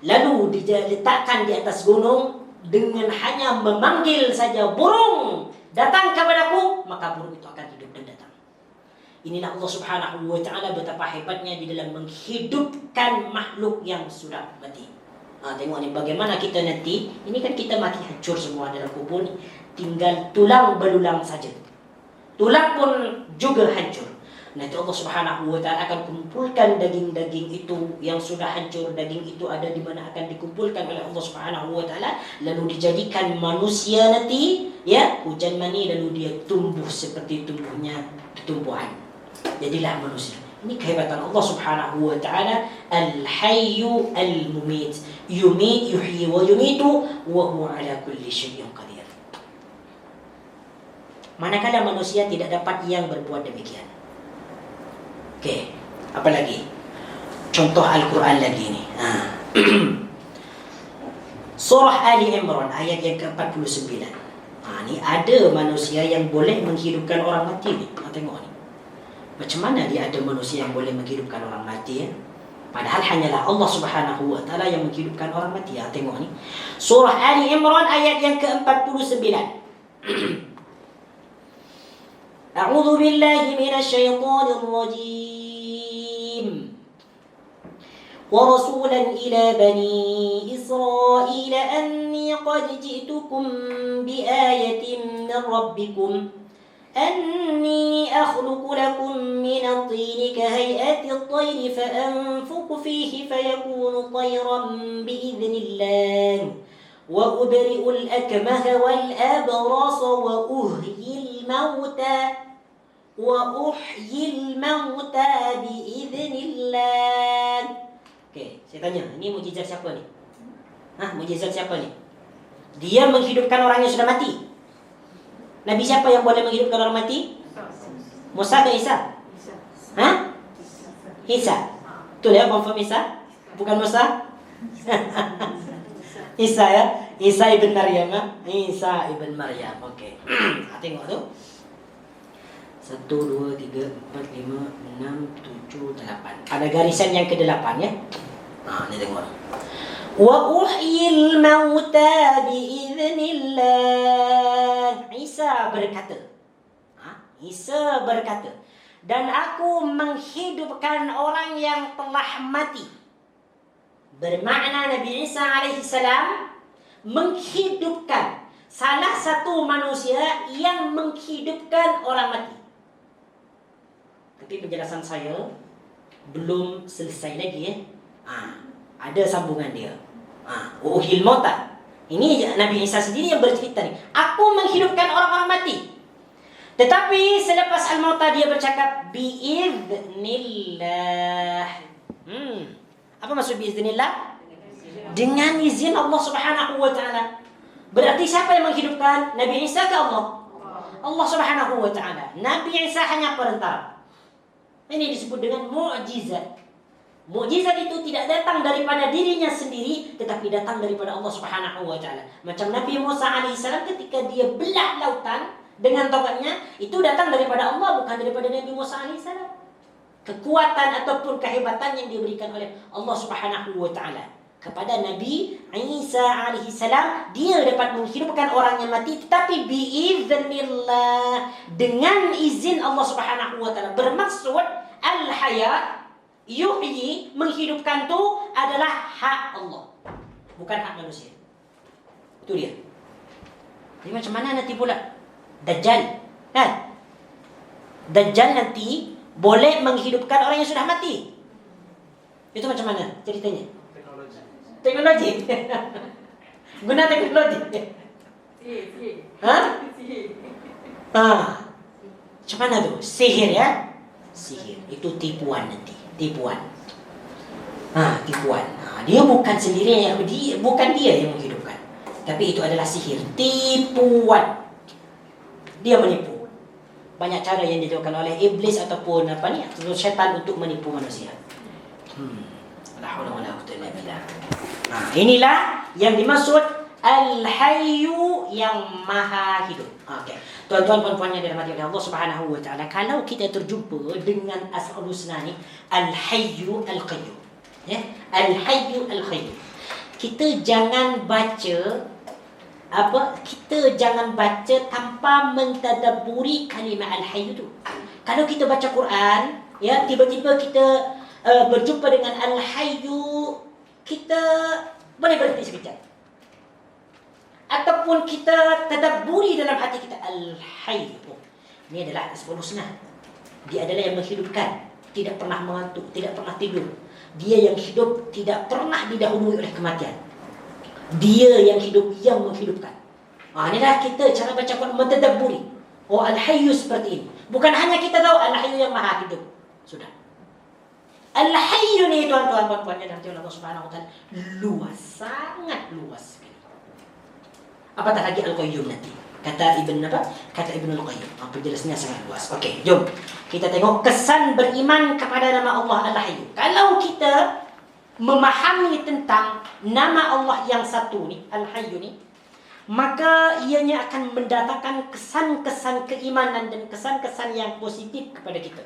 lalu diletakkan di atas gunung, dengan hanya memanggil saja burung datang kepadaku, maka burung itu akan hidup dan datang. Inilah Allah Subhanahu wa taala betapa hebatnya di dalam menghidupkan makhluk yang sudah mati. Tengok ni bagaimana kita nanti, ini kan kita mati hancur semua dalam kubur ni, tinggal tulang belulang saja. Tulang pun juga hancur. Nanti Allah Subhanahu wa taala akan kumpulkan daging-daging itu yang sudah hancur. Daging itu ada di mana akan dikumpulkan oleh Allah Subhanahu wa taala, lalu dijadikan manusia nanti, hujan mani, lalu dia tumbuh seperti tumbuhnya tumbuhan. Jadilah manusia. Ini kehebatan Allah Subhanahu wa taala, Al-Hayyu Al-Mumit. Yumit, yuhyi wa yumitu wa huwa ala kulli syai'in qadir. Manakala manusia tidak dapat yang berbuat demikian. Okey, apa lagi? Contoh Al-Quran lagi ni. Surah Ali Imran ayat yang ke-49. Ni ada manusia yang boleh menghidupkan orang mati ni. Tengok ni. Macam mana dia ada manusia yang boleh menghidupkan orang mati ya? Padahal hanyalah Allah Subhanahu wa taala yang menghidupkan orang mati. Ya, tengok ni. Surah Ali Imran ayat yang ke-49. A'udzu billahi minasy syaithanir rajim. ورسولا إلى بني إسرائيل أني قد جئتكم بآية من ربكم أني أخلق لكم من الطين كهيئة الطير فأنفخ فيه فيكون طيرا بإذن الله وأبرئ الأكمه والأبرص وأحيي الموتى بإذن الله. Okey, saya tanya, ini mukjizat siapa ni? Mukjizat siapa ni? Dia menghidupkan orang yang sudah mati. Nabi siapa yang boleh menghidupkan orang mati? Musa ke Isa? Isa. Betul ya, confirm Isa? Bukan Musa? Isa ya? Isa ibn Maryam. Isa ibn Maryam. Okey. Tengok tu. 1, 2, 3, 4, 5, 6, 7, 8. Pada garisan yang ke-8 ya. Ni tengok. Wa uhyil mauta biiznillah. Isa berkata. Isa berkata, dan aku menghidupkan orang yang telah mati. Bermakna Nabi Isa alaihissalam menghidupkan salah satu manusia yang menghidupkan orang mati. Tapi penjelasan saya belum selesai lagi ya. Ada sambungan dia. Uhil mauta. Ini Nabi Isa sendiri yang bercerita ni. Aku menghidupkan orang-orang mati. Tetapi selepas al-mauta dia bercakap biiznillah. Apa maksud biiznillah? Dengan izin Allah Subhanahu wa taala. Berarti siapa yang menghidupkan? Nabi Isa ke Allah? Allah Subhanahu wa taala. Nabi Isa hanya perantara. Ini disebut dengan mukjizat. Mukjizat itu tidak datang daripada dirinya sendiri, tetapi datang daripada Allah Subhanahu wa taala. Macam Nabi Musa alaihissalam ketika dia belah lautan dengan tongkatnya, itu datang daripada Allah, bukan daripada Nabi Musa alaihissalam. Kekuatan ataupun kehebatan yang diberikan oleh Allah Subhanahu wa taala kepada Nabi Isa alaihissalam, dia dapat menghidupkan orang yang mati, tetapi biiznillah, dengan izin Allah Subhanahu wa taala. Bermaksud al-hayat, yuhyi, menghidupkan tu adalah hak Allah, bukan hak manusia. Itu dia. Jadi macam mana nanti pula Dajjal, kan? Dajjal nanti boleh menghidupkan orang yang sudah mati. Itu macam mana ceritanya? Teknologi. Guna teknologi. Macam mana tu? Sihir ya? Sihir. Itu tipuan nanti. Tipuan. Tipuan. Dia bukan sendiri yang bukan dia yang menghidupkan. Tapi itu adalah sihir. Tipuan. Dia menipu. Banyak cara yang dilakukan oleh iblis ataupun syaitan untuk menipu manusia. La haula wala quwwata illa billah. Inilah yang dimaksud Al-Hayyu yang Maha Hidup. Okey. Tuan-tuan puan-puan yang dirahmati oleh Allah Subhanahu wa taala, kalau kita terjumpa dengan Asmaul Husna ni, Al-Hayyu Al-Qayyum. Ya, Al-Hayyu Al-Qayyum. Kita jangan baca tanpa mentadabburi kalimah Al-Hayyu tu. Kalau kita baca Quran, ya, tiba-tiba kita berjumpa dengan Al-Hayyu, kita boleh berhenti sekejap. Ataupun kita tadabburi dalam hati kita, Al-Hayyu, ini adalah Asmaul Husna. Dia adalah yang menghidupkan, tidak pernah mengantuk, tidak pernah tidur. Dia yang hidup, tidak pernah didahului oleh kematian. Dia yang hidup, yang menghidupkan. Inilah kita cara baca Quran, mentadabburi. Al-Hayyu seperti ini. Bukan hanya kita tahu Al-Hayyu yang Maha Hidup. Sudah. Al-Hayyu ni tuan-tuan puan-puan yang dirahmati Allah Subhanahu wa taala, luas, sangat luas sekali. Apatah lagi Al-Qayyum nanti. Kata Ibnul Qayyim. Penjelasannya sangat luas. Okey, jom kita tengok kesan beriman kepada nama Allah Al-Hayyu. Kalau kita memahami tentang nama Allah yang satu ni, Al-Hayyu ni, maka ianya akan mendatangkan kesan-kesan keimanan dan kesan-kesan yang positif kepada kita.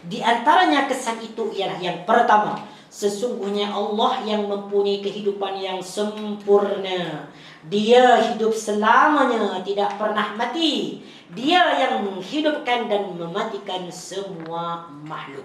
Di antaranya kesan itu ialah yang pertama, sesungguhnya Allah yang mempunyai kehidupan yang sempurna. Dia hidup selamanya, tidak pernah mati. Dia yang menghidupkan dan mematikan semua makhluk.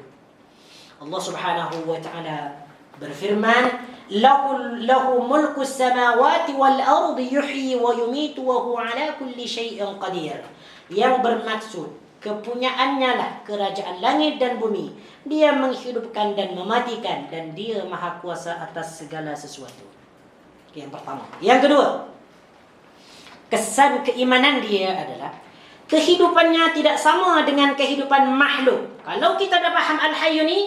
Allah Subhanahu wa taala berfirman, lahu mulku samawati wal ardi yuhyi wa yumitu wa huwa ala kulli syai'in qadir. Yang bermaksud kepunyaannya lah kerajaan langit dan bumi. Dia menghidupkan dan mematikan, dan dia maha kuasa atas segala sesuatu. Yang pertama. Yang kedua, kesan keimanan dia adalah kehidupannya tidak sama dengan kehidupan makhluk. Kalau kita dah faham Al-Hayy ni,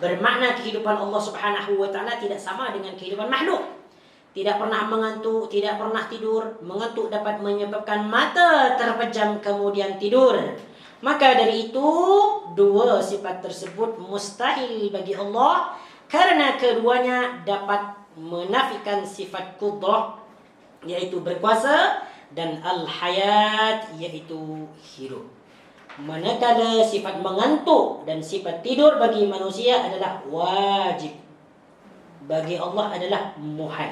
bermakna kehidupan Allah Subhanahu wa taala tidak sama dengan kehidupan makhluk. Tidak pernah mengantuk, tidak pernah tidur. Mengantuk dapat menyebabkan mata terpejam kemudian tidur. Maka dari itu, dua sifat tersebut mustahil bagi Allah, karena keduanya dapat menafikan sifat qudrah, yaitu berkuasa, dan al-hayat, yaitu hidup. Manakala sifat mengantuk dan sifat tidur bagi manusia adalah wajib, bagi Allah adalah muhal.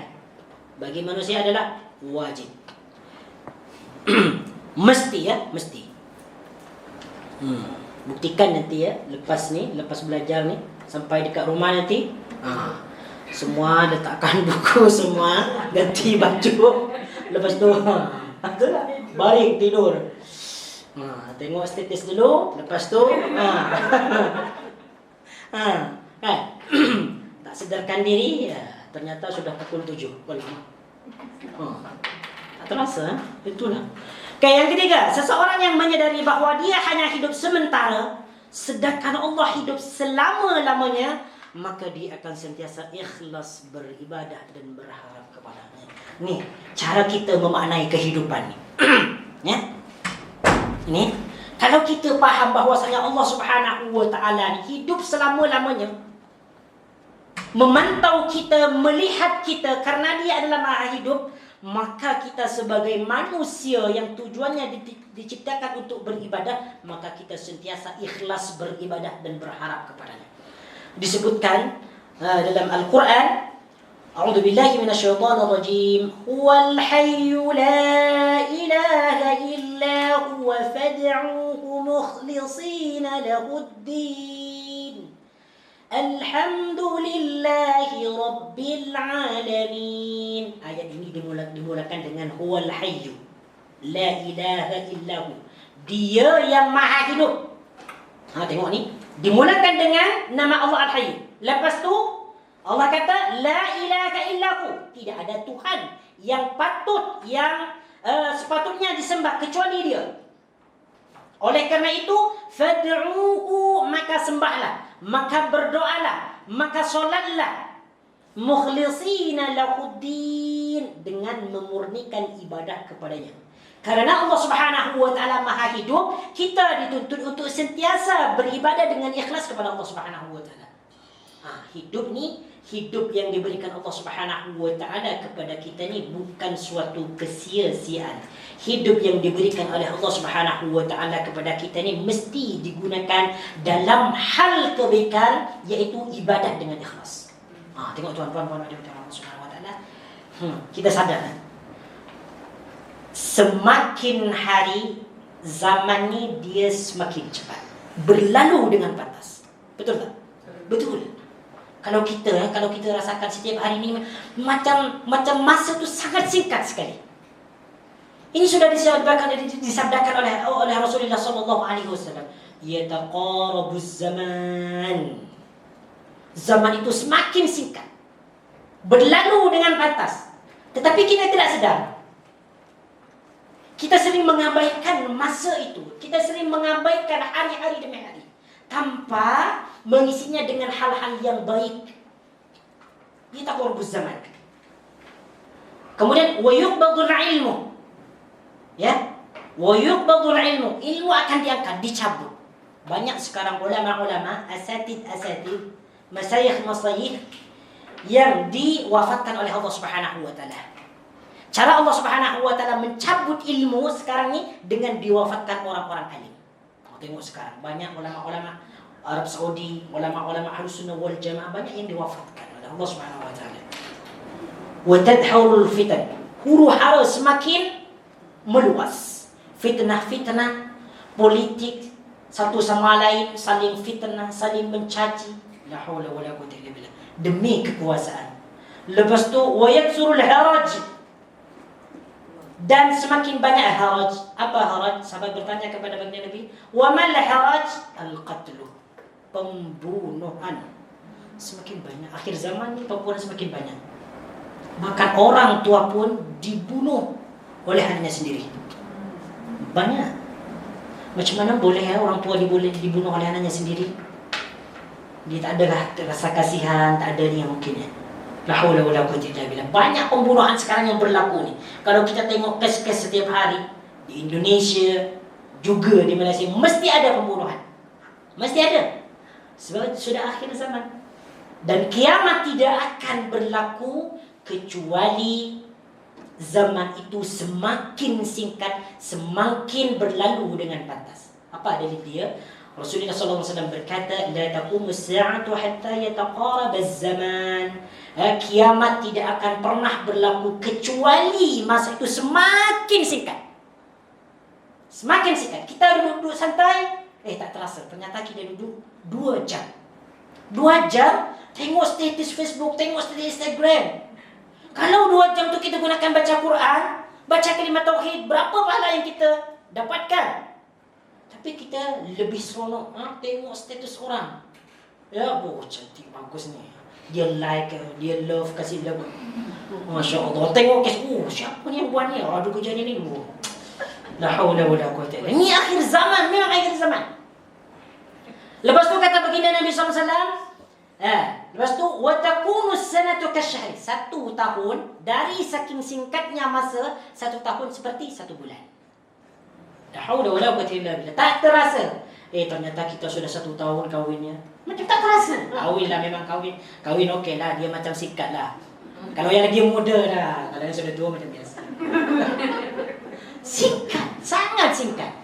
Bagi manusia adalah wajib. Mesti ya, mesti. Buktikan nanti ya, lepas belajar ni, sampai dekat rumah nanti, semua letakkan buku semua, ganti baju, lepas tu balik tidur. Tengok status dulu, lepas tu kan tak sedarkan diri ya, ternyata sudah pukul 7. Tak terasa, itulah. Yang ketiga, seseorang yang menyadari bahawa dia hanya hidup sementara, sedangkan Allah hidup selama-lamanya, maka dia akan sentiasa ikhlas beribadah dan berharap kepadanya. Ni cara kita memaknai kehidupan ni. Ya. Ini kalau kita faham bahwasanya Allah Subhanahu wa taala hidup selama-lamanya, memantau kita, melihat kita, karena dia adalah Maha Hidup, maka kita sebagai manusia yang tujuannya diciptakan untuk beribadah, maka kita sentiasa ikhlas beribadah dan berharap kepadanya. Disebutkan dalam Al-Quran, A'udzu billahi minasyaitonir rajim. Huwal hayyu la ilaha illa huwa fad'uhu mukhlishina lahuddin. Alhamdulillahi rabbil alamin. Ayat ini dimulakan dengan huwal hayyu la ilaha illahu. Dia yang maha hidup. Tengok ni, dimulakan dengan nama Allah Al-Hayy. Lepas tu Allah kata la ilaha illahu, tidak ada Tuhan yang patut, yang sepatutnya disembah kecuali dia. Oleh kerana itu, fad'uhu, maka sembahlah, maka berdoalah, maka solatlah, mukhlishina lahuddin, dengan memurnikan ibadah kepadanya. Karena Allah Subhanahu wa taala Maha Hidup, kita dituntut untuk sentiasa beribadah dengan ikhlas kepada Allah Subhanahu wa taala. Hidup ni, hidup yang diberikan Allah Subhanahu wa taala kepada kita ni bukan suatu kesia-siaan. Hidup yang diberikan oleh Allah Subhanahu wa taala kepada kita ni mesti digunakan dalam hal kebaikan, iaitu ibadah dengan ikhlas. Tengok tuan-tuan ada Allah Subhanahu wa taala. Kita sadar, semakin hari zaman ni dia semakin cepat, berlalu dengan pantas. Betul tak? Betul. Kalau kita rasakan setiap hari ini macam masa tu sangat singkat sekali. Ini sudah disabdakan oleh Rasulullah sallallahu alaihi wasallam. Yataqarabuz zaman. Zaman itu semakin singkat, berlalu dengan pantas. Tetapi kita tidak sedar. Kita sering mengabaikan masa itu. Kita sering mengabaikan hari-hari demi hari, tanpa mengisinya dengan hal-hal yang baik. Dia taqarrubuz zaman. Kemudian wa yuqbadul ilmu. Ya? Wa yuqbadul ilmu. Ilmu akan diangkat, dicabut. Banyak sekarang ulama-ulama, asatid, masyayikh yang diwafatkan oleh Allah Subhanahu wa taala. Cara Allah Subhanahu wa taala mencabut ilmu sekarang ni dengan diwafatkan orang-orang alim. Tengok sekarang banyak ulama-ulama Arab Saudi, ulama-ulama Ahlus Sunnah wal Jamaah banyak yang diwafatkan oleh Allah Subhanahu wa taala. Wa tadhurul fitan. Huru-hara semakin meluas. Fitnah-fitnah politik satu sama lain saling fitnah, saling mencaci. La haula wala quwwata illa billah. Demi kekuasaan. Lepas tu wa yaksurul haraj. Dan semakin banyak haraj. Apa haraj? Sahabat bertanya kepada baginda Nabi, "Wa mal haraj?" Al-qatlu. Pembunuhan. Semakin banyak. Akhir zaman ni pembunuhan semakin banyak. Bahkan orang tua pun dibunuh oleh anaknya sendiri. Banyak. Macam mana boleh orang tua dibunuh oleh anaknya sendiri? Dia tak ada rasa kasihan, tak ada ni yang mungkin ya. La haula wala quwwata illa billah. Banyak pembunuhan sekarang yang berlaku ni. Kalau kita tengok kes-kes setiap hari di Indonesia juga di Malaysia mesti ada pembunuhan. Mesti ada. Sebab sudah akhir zaman. Dan kiamat tidak akan berlaku kecuali zaman itu semakin singkat, semakin berlalu dengan pantas. Apa dalil dia? Rasulullah SAW berkata, "La taqumu as-sa'atu hatta yataqaraba az-zaman." Kiamat tidak akan pernah berlaku kecuali masa itu semakin singkat. Semakin singkat. Kita duduk santai, tak terasa. Ternyata kita duduk 2 jam. 2 jam tengok status Facebook, tengok status Instagram. Kalau 2 jam tu kita gunakan baca Quran, baca kalimat tauhid, berapa pahala yang kita dapatkan? Tapi kita lebih seronok tengok status orang. Ya, cantik, bagus ni. Dia like, dia love, kasih love. Masya Allah. Tengok kes, siapa ni yang buat ni? Ada kerja ni. La haula wala quwwata illa billah. Ini akhir zaman, memang akhir zaman. Lepas tu kata baginda Nabi SAW, lepas tu wa takunu as-sanatu kasyahri. 1 tahun dari saking singkatnya masa, 1 tahun seperti 1 bulan. La haula wala quwwata illa billah. Tak terasa. Ternyata kita sudah 1 tahun kahwinnya. Macam tak terasa. Kahwin lah, memang kahwin. Kahwin okey lah, dia macam sikat lah. Kalau yang lagi muda dah, kalau yang sudah tua macam biasa. Singkat, sangat singkat.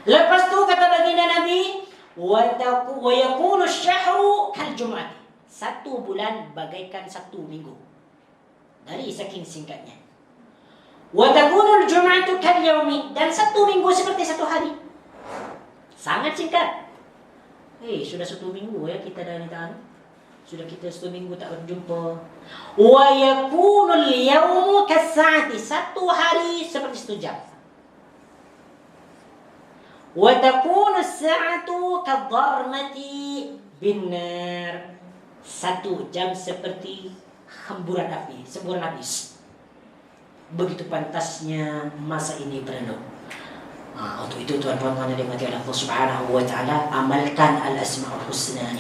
Lepas tu kata baginda Nabi, wa yakunu asy-syahru kal jum'ah. 1 bulan bagaikan 1 minggu. Dari saking singkatnya. Wa takunu al-jum'atu kal yawmi. Dan 1 minggu seperti 1 hari. Sangat singkat. Sudah 1 minggu ya kita dah ni tahan. Sudah kita 1 minggu tak berjumpa. Wa yakunu al-yawmu kas-sa'ati. 1 hari seperti 1 jam. Wa takunu as-sa'atu kadh-dharmati bin-nar. 1 jam seperti hamburan api, semburan api. Begitu pantasnya masa ini berlalu. Untuk itu tuan-tuan yang dimati oleh Allah Subhanahu wa taala, amalkan al-asmaul husna ni.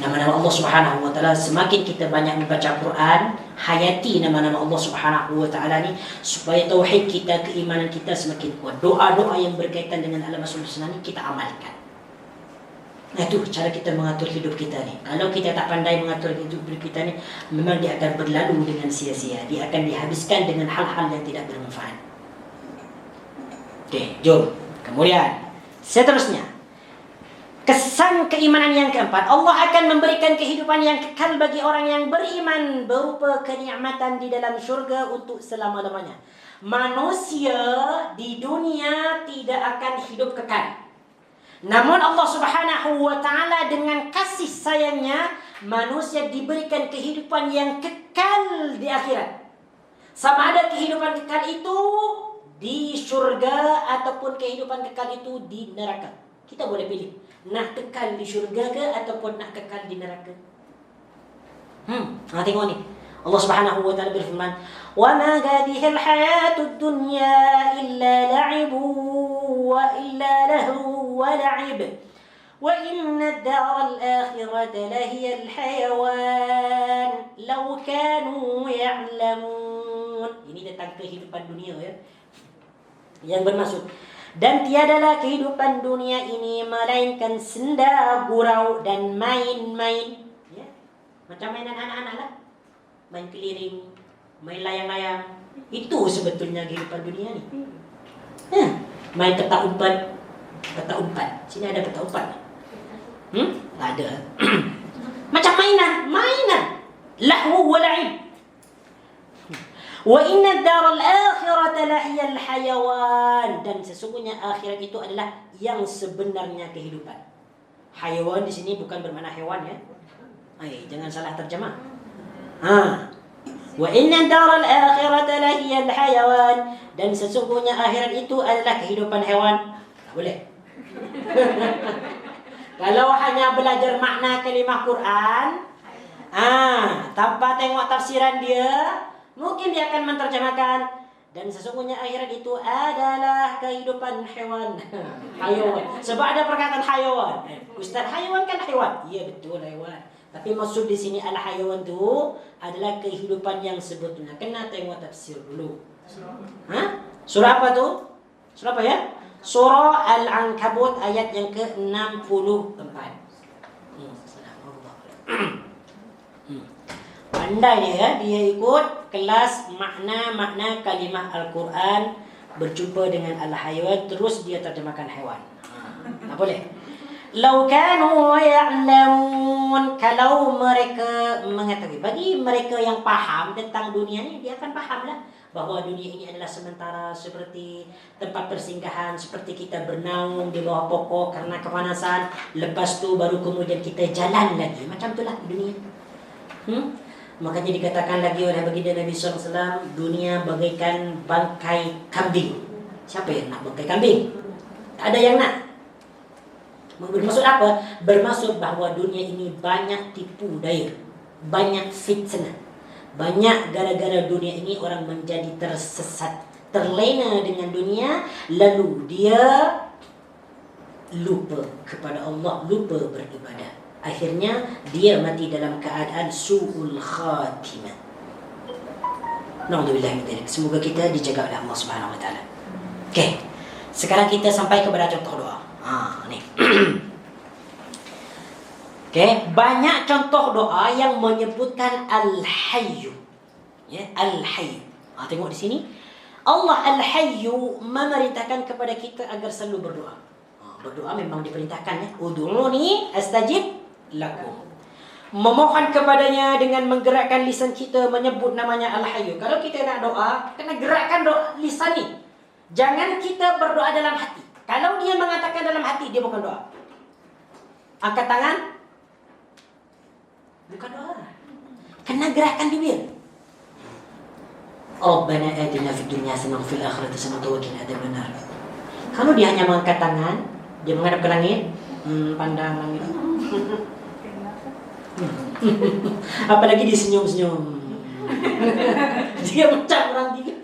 Nama-nama Allah Subhanahu wa taala, semakin kita banyak membaca Quran, hayati nama-nama Allah Subhanahu wa taala ni supaya tauhid kita, keimanan kita semakin kuat. Doa-doa yang berkaitan dengan al-asmaul husna ni kita amalkan. Nah, itu cara kita mengatur hidup kita ni. Kalau kita tak pandai mengatur hidup kita ni, memang dia akan berlalu dengan sia-sia. Dia akan dihabiskan dengan hal-hal yang tidak bermanfaat. Okey, jom. Kemudian, seterusnya, kesan keimanan yang keempat. Allah akan memberikan kehidupan yang kekal bagi orang yang beriman berupa kenikmatan di dalam syurga untuk selama-lamanya. Manusia di dunia tidak akan hidup kekal. Namun Allah Subhanahu wa taala dengan kasih sayangnya, manusia diberikan kehidupan yang kekal di akhirat. Sama ada kehidupan kekal itu di syurga ataupun kehidupan kekal itu di neraka. Kita boleh pilih nak kekal di syurga ke ataupun nak kekal di neraka. Tengok ni. Allah Subhanahu wa taala berfirman, "Wa ma hadhihi al-hayatud dunya illa la'ibu wa illa lahu wa la'ib. Wa inna ad-dara al-akhirata lahiya al-hayawan law kanu ya'lamun." Ini tentang kehidupan dunia ya. Yang bermaksud, dan tiadalah kehidupan dunia ini melainkan senda gurau dan main-main ya. Macam mainan anak-anak lah. Main keliling, main layang-layang. Itu sebetulnya kehidupan dunia ni. Main petak umpat. Petak umpat. Sini ada petak umpat. Tak ada. Macam mainan. Lahu wa la'ib. Wa inna ad-daral akhirata lahiyal hayawan. Dan sesungguhnya akhirat itu adalah yang sebenarnya kehidupan. Hayawan di sini bukan bermakna hewan ya. Jangan salah terjemah. Wa inna ad-daral akhirata lahiyal hayawan. Dan sesungguhnya akhirat itu adalah kehidupan hewan. Tak boleh. Kalau hanya belajar makna kalimah Quran, tanpa tengok tafsiran dia, mungkin dia akan menterjemahkan dan sesungguhnya akhirat itu adalah kehidupan hewan. Hayawan. Sebab ada perkataan hayawan. Ustaz, hayawan kan hewan. Ya betul hewan. Tapi maksud di sini al-hayawan itu adalah kehidupan yang sebetulnya. Kena tengok tafsir dulu. Surah apa tu? Surah apa ya? Surah Al-Ankabut ayat yang ke-64. Pandai dia ikut kelas makna kalimah Al-Quran, berjumpa dengan al-hayawan, terus dia terjemahkan hewan. Tak boleh. Lau kanu ya'lamun, kalau mereka mengetahui. Bagi mereka yang faham tentang dunia ni, dia akan fahamlah bahawa dunia ini adalah sementara, seperti tempat persinggahan, seperti kita bernaung di bawah pokok karena kepanasan, lepas tu baru kemudian kita jalan lagi. Macam itulah dunia. Makanya dikatakan lagi oleh baginda Nabi SAW, dunia bagaikan bangkai kambing. Siapa yang nak bangkai kambing? Tak ada yang nak. Bermaksud apa? Bermaksud bahawa dunia ini banyak tipu daya, banyak fitnah. Banyak gara-gara dunia ini orang menjadi tersesat, terlena dengan dunia, lalu dia lupa kepada Allah, lupa beribadah. Akhirnya dia mati dalam keadaan su'ul khatimah. Na'udzubillah min dzalik. Semoga kita dijaga oleh Allah Subhanahu wa taala. Okey. Sekarang kita sampai kepada contoh doa. Ni. Okay. Banyak contoh doa yang menyebutkan Al-Hayyu. Ya, Al-Hayyu. Tengok di sini. Allah Al-Hayyu memerintahkan kepada kita agar selalu berdoa. Berdoa memang diperintahkan ya. Ud'uni astajib lakum. Memohon kepadanya dengan menggerakkan lisan kita menyebut namanya Al-Hayyu. Kalau kita nak doa, kena gerakkan doa lisan ni. Jangan kita berdoa dalam hati. Kalau dia mengatakan dalam hati, dia bukan doa. Angkat tangan, bukan doa. Kena gerakkan bibir. Rabbana atina fid dunya hasanah wa fil akhirati hasanah wa qina adzabannar. Kalau dia hanya mengangkat tangan, dia menghadap ke langit, pandang langit. Apalagi dia senyum-senyum. Dia macam orang gila.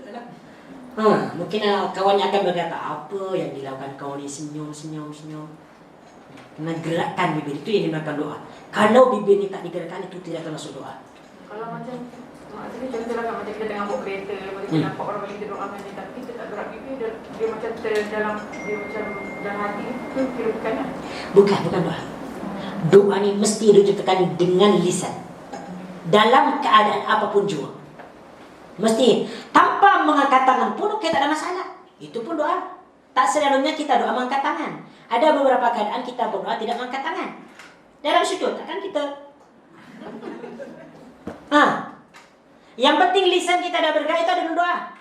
Mungkin kawannya akan berkata, apa yang dilakukan kau ni, senyum. Kena gerakkan bibir, itu yang dinamakan doa. Kalau bibir ni tak digerakkan, itu tidak termasuk doa. Kalau macam contohlah macam kita tengah bawa kereta, lepas kita nampak orang bagi doa macam tapi kita tak gerak bibir, dia macam dalam hati, itu kira bukan lah. Bukan doa. Doa ni mesti diciptakan dengan lisan, dalam keadaan apapun jua. Mesti tanpa mengangkat tangan pun okey, tak ada masalah. Itu pun doa. Tak selalunya kita doa mengangkat tangan. Ada beberapa keadaan kita berdoa tidak mengangkat tangan. Dalam sujud takkan kita. Yang penting lisan kita dah bergerak, itu ada doa.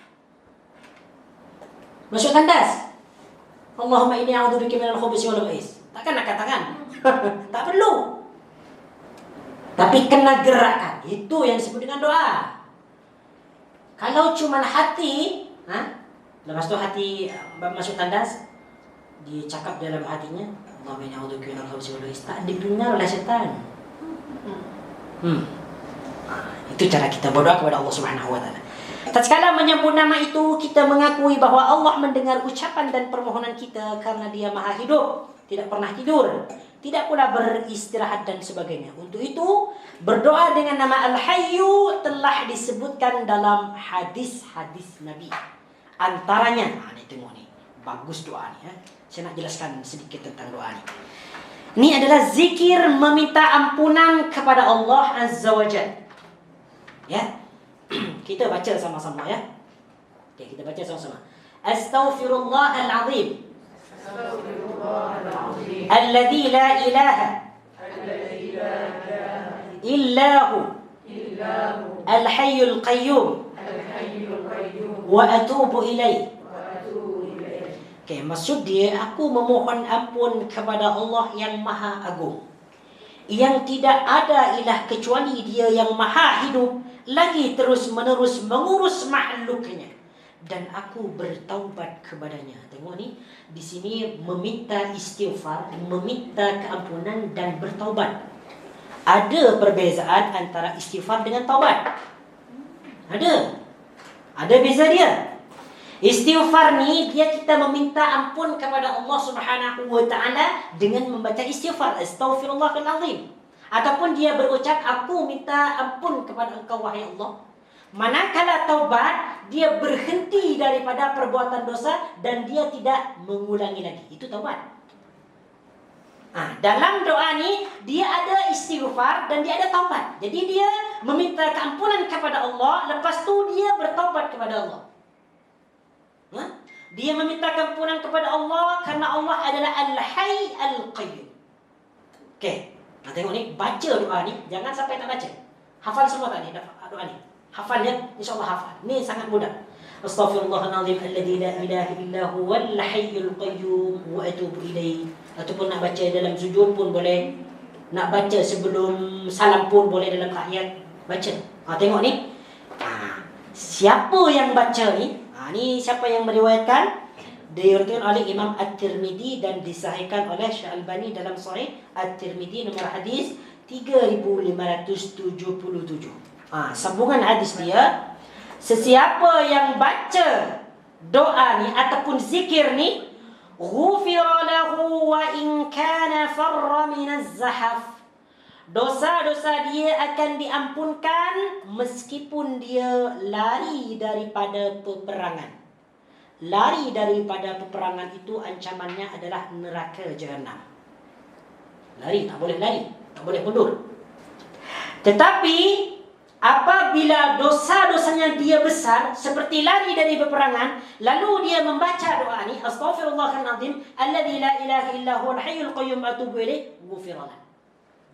Masuk tandas. Allahumma inni a'udzubika minal khubuthi wal khaba'is. Takkan angkat tangan. Tak perlu. Tapi kena gerakkan. Itu yang disebut dengan doa. Kalau cuma hati, lepas tu hati masuk tandas, dia cakap dalam hatinya, Allahumma inni a'udzubika minal khubuthi wal khaba'is. Tak didengar oleh syaitan. Itu cara kita berdoa kepada Allah Subhanahu wa taala. Tatkala menyebut nama itu, kita mengakui bahawa Allah mendengar ucapan dan permohonan kita karena Dia Maha Hidup, tidak pernah tidur, tidak pula beristirahat dan sebagainya. Untuk itu, berdoa dengan nama Al-Hayyu telah disebutkan dalam hadis-hadis Nabi. Antaranya, ni tengok ni, bagus doa ni. Saya nak jelaskan sedikit tentang doa ni. Ini adalah zikir meminta ampunan kepada Allah Azza wa Jalla. Ya, kita baca sama-sama ya. Okay, kita baca sama-sama. Astaghfirullahal azim. Alladzi la ilaha illahu al-hayyul qayyum wa atubu ilaih. Okay, maksud dia, aku memohon ampun kepada Allah yang Maha Agung, yang tidak ada ilah kecuali Dia yang Maha Hidup, lagi terus menerus mengurus makhluknya, dan aku bertaubat kepadanya. Tengok ni, di sini meminta istighfar, meminta keampunan dan bertaubat. Ada perbezaan antara istighfar dengan taubat. Ada beza dia. Istighfar ni dia kita meminta ampun kepada Allah Subhanahu wa taala dengan membaca istighfar, astaghfirullahal azim. Ataupun dia berucap, aku minta ampun kepada Engkau wahai Allah. Manakala taubat, dia berhenti daripada perbuatan dosa dan dia tidak mengulangi lagi. Itu taubat. Dalam doa ni dia ada istighfar dan dia ada taubat. Jadi dia meminta keampunan kepada Allah, lepas tu dia bertaubat kepada Allah. Dia meminta keampunan kepada Allah karena Allah adalah Al-Hayy Al-Qayyum. Okey, tengok ni, baca doa ni, jangan sampai tak baca. Hafal semua tak ni doa ni? Hafal ya, insya-Allah hafal. Ni sangat mudah. Astaghfirullahalazim alladzi la ilaha illa huwal hayyul qayyum wa atubu ilaih. Ataupun nak baca dalam sujud pun boleh, nak baca sebelum salam pun boleh dalam tahiyat baca. Tengok ni. Siapa yang baca ni? Ni siapa yang meriwayatkan? Diriwayatkan oleh Imam At-Tirmidzi dan disahihkan oleh Syekh Albani dalam Sahih At-Tirmidzi nomor hadis 3577. Sambungan hadis dia, sesiapa yang baca doa ni ataupun zikir ni, ghufira lahu wa in kana farra minaz zahaf. Dosa-dosa dia akan diampunkan meskipun dia lari daripada peperangan. Lari daripada peperangan itu ancamannya adalah neraka jahanam. Lari, tak boleh mundur. Tetapi apabila dosa-dosanya dia besar, seperti lari dari peperangan, lalu dia membaca doa ni, astaghfirullahalazim alladzi la ilaha illa huwal hayyul qayyum atubu ilaih, ghufiralah.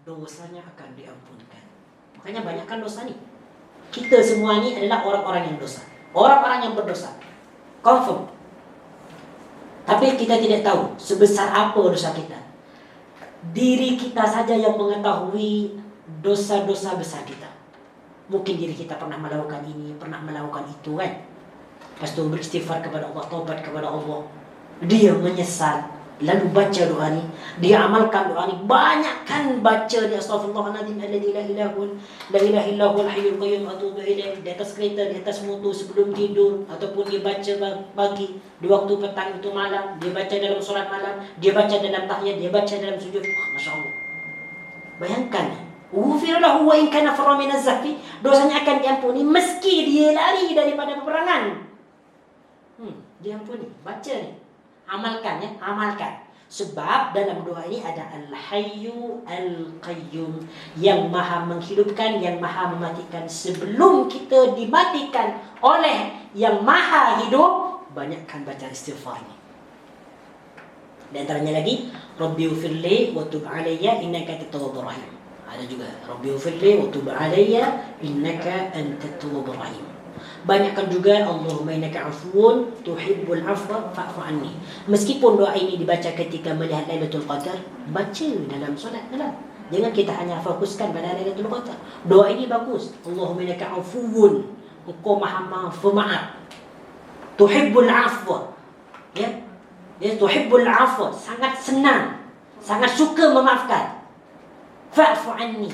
Dosanya akan diampunkan. Makanya banyakkan dosa ni. Kita semua ni adalah orang-orang yang dosa, orang-orang yang berdosa, confirm. Tapi kita tidak tahu sebesar apa dosa kita. Diri kita saja yang mengetahui dosa-dosa besar kita. Mungkin diri kita pernah melakukan ini, pernah melakukan itu kan. Lepas tu beristighfar kepada Allah, taubat kepada Allah. Dia menyesal, lalu baca doa ni, dia amalkan doa ni, banyakkan baca dia, astaghfirullahaladzim alladzi la ilaha illa huwal hayyul qayyum atubu ilaih, di atas kereta, di atas motor, sebelum tidur, ataupun dia baca pagi, di waktu petang itu malam, dia baca dalam solat malam, dia baca dalam tahiyat, dia baca dalam sujud. Masya-Allah. Bayangkan, ghufira lahu wa in kana farra minaz zahfi, dosanya akan diampuni meski dia lari daripada peperangan. Diampuni. Baca ni. Amalkan ya, amalkan. Sebab dalam doa ini ada Al-Hayyu Al-Qayyum, yang maha menghidupkan, yang maha mematikan. Sebelum kita dimatikan oleh yang maha hidup, banyakkan baca istighfar ini. Dan antaranya lagi, Rabbi ufirli wa tub alayya innaka antat tawwabur rahim. Ada juga Rabbi ufirli wa tub alayya innaka antat tawwabur rahim. Banyakkan juga Allahumma innaka afuwun tuhibbul afwa fa'fu anni. Meskipun doa ini dibaca ketika melihat Lailatul Qadar, baca dalam solat dalam. Jangan kita hanya fokuskan pada Lailatul Qadar. Doa ini bagus. Allahumma innaka afuwun, Engkau maha pemaaf. Tuhibbul afwa. Ya. Tuhibbul afwa, sangat senang, sangat suka memaafkan. Fa'fu anni.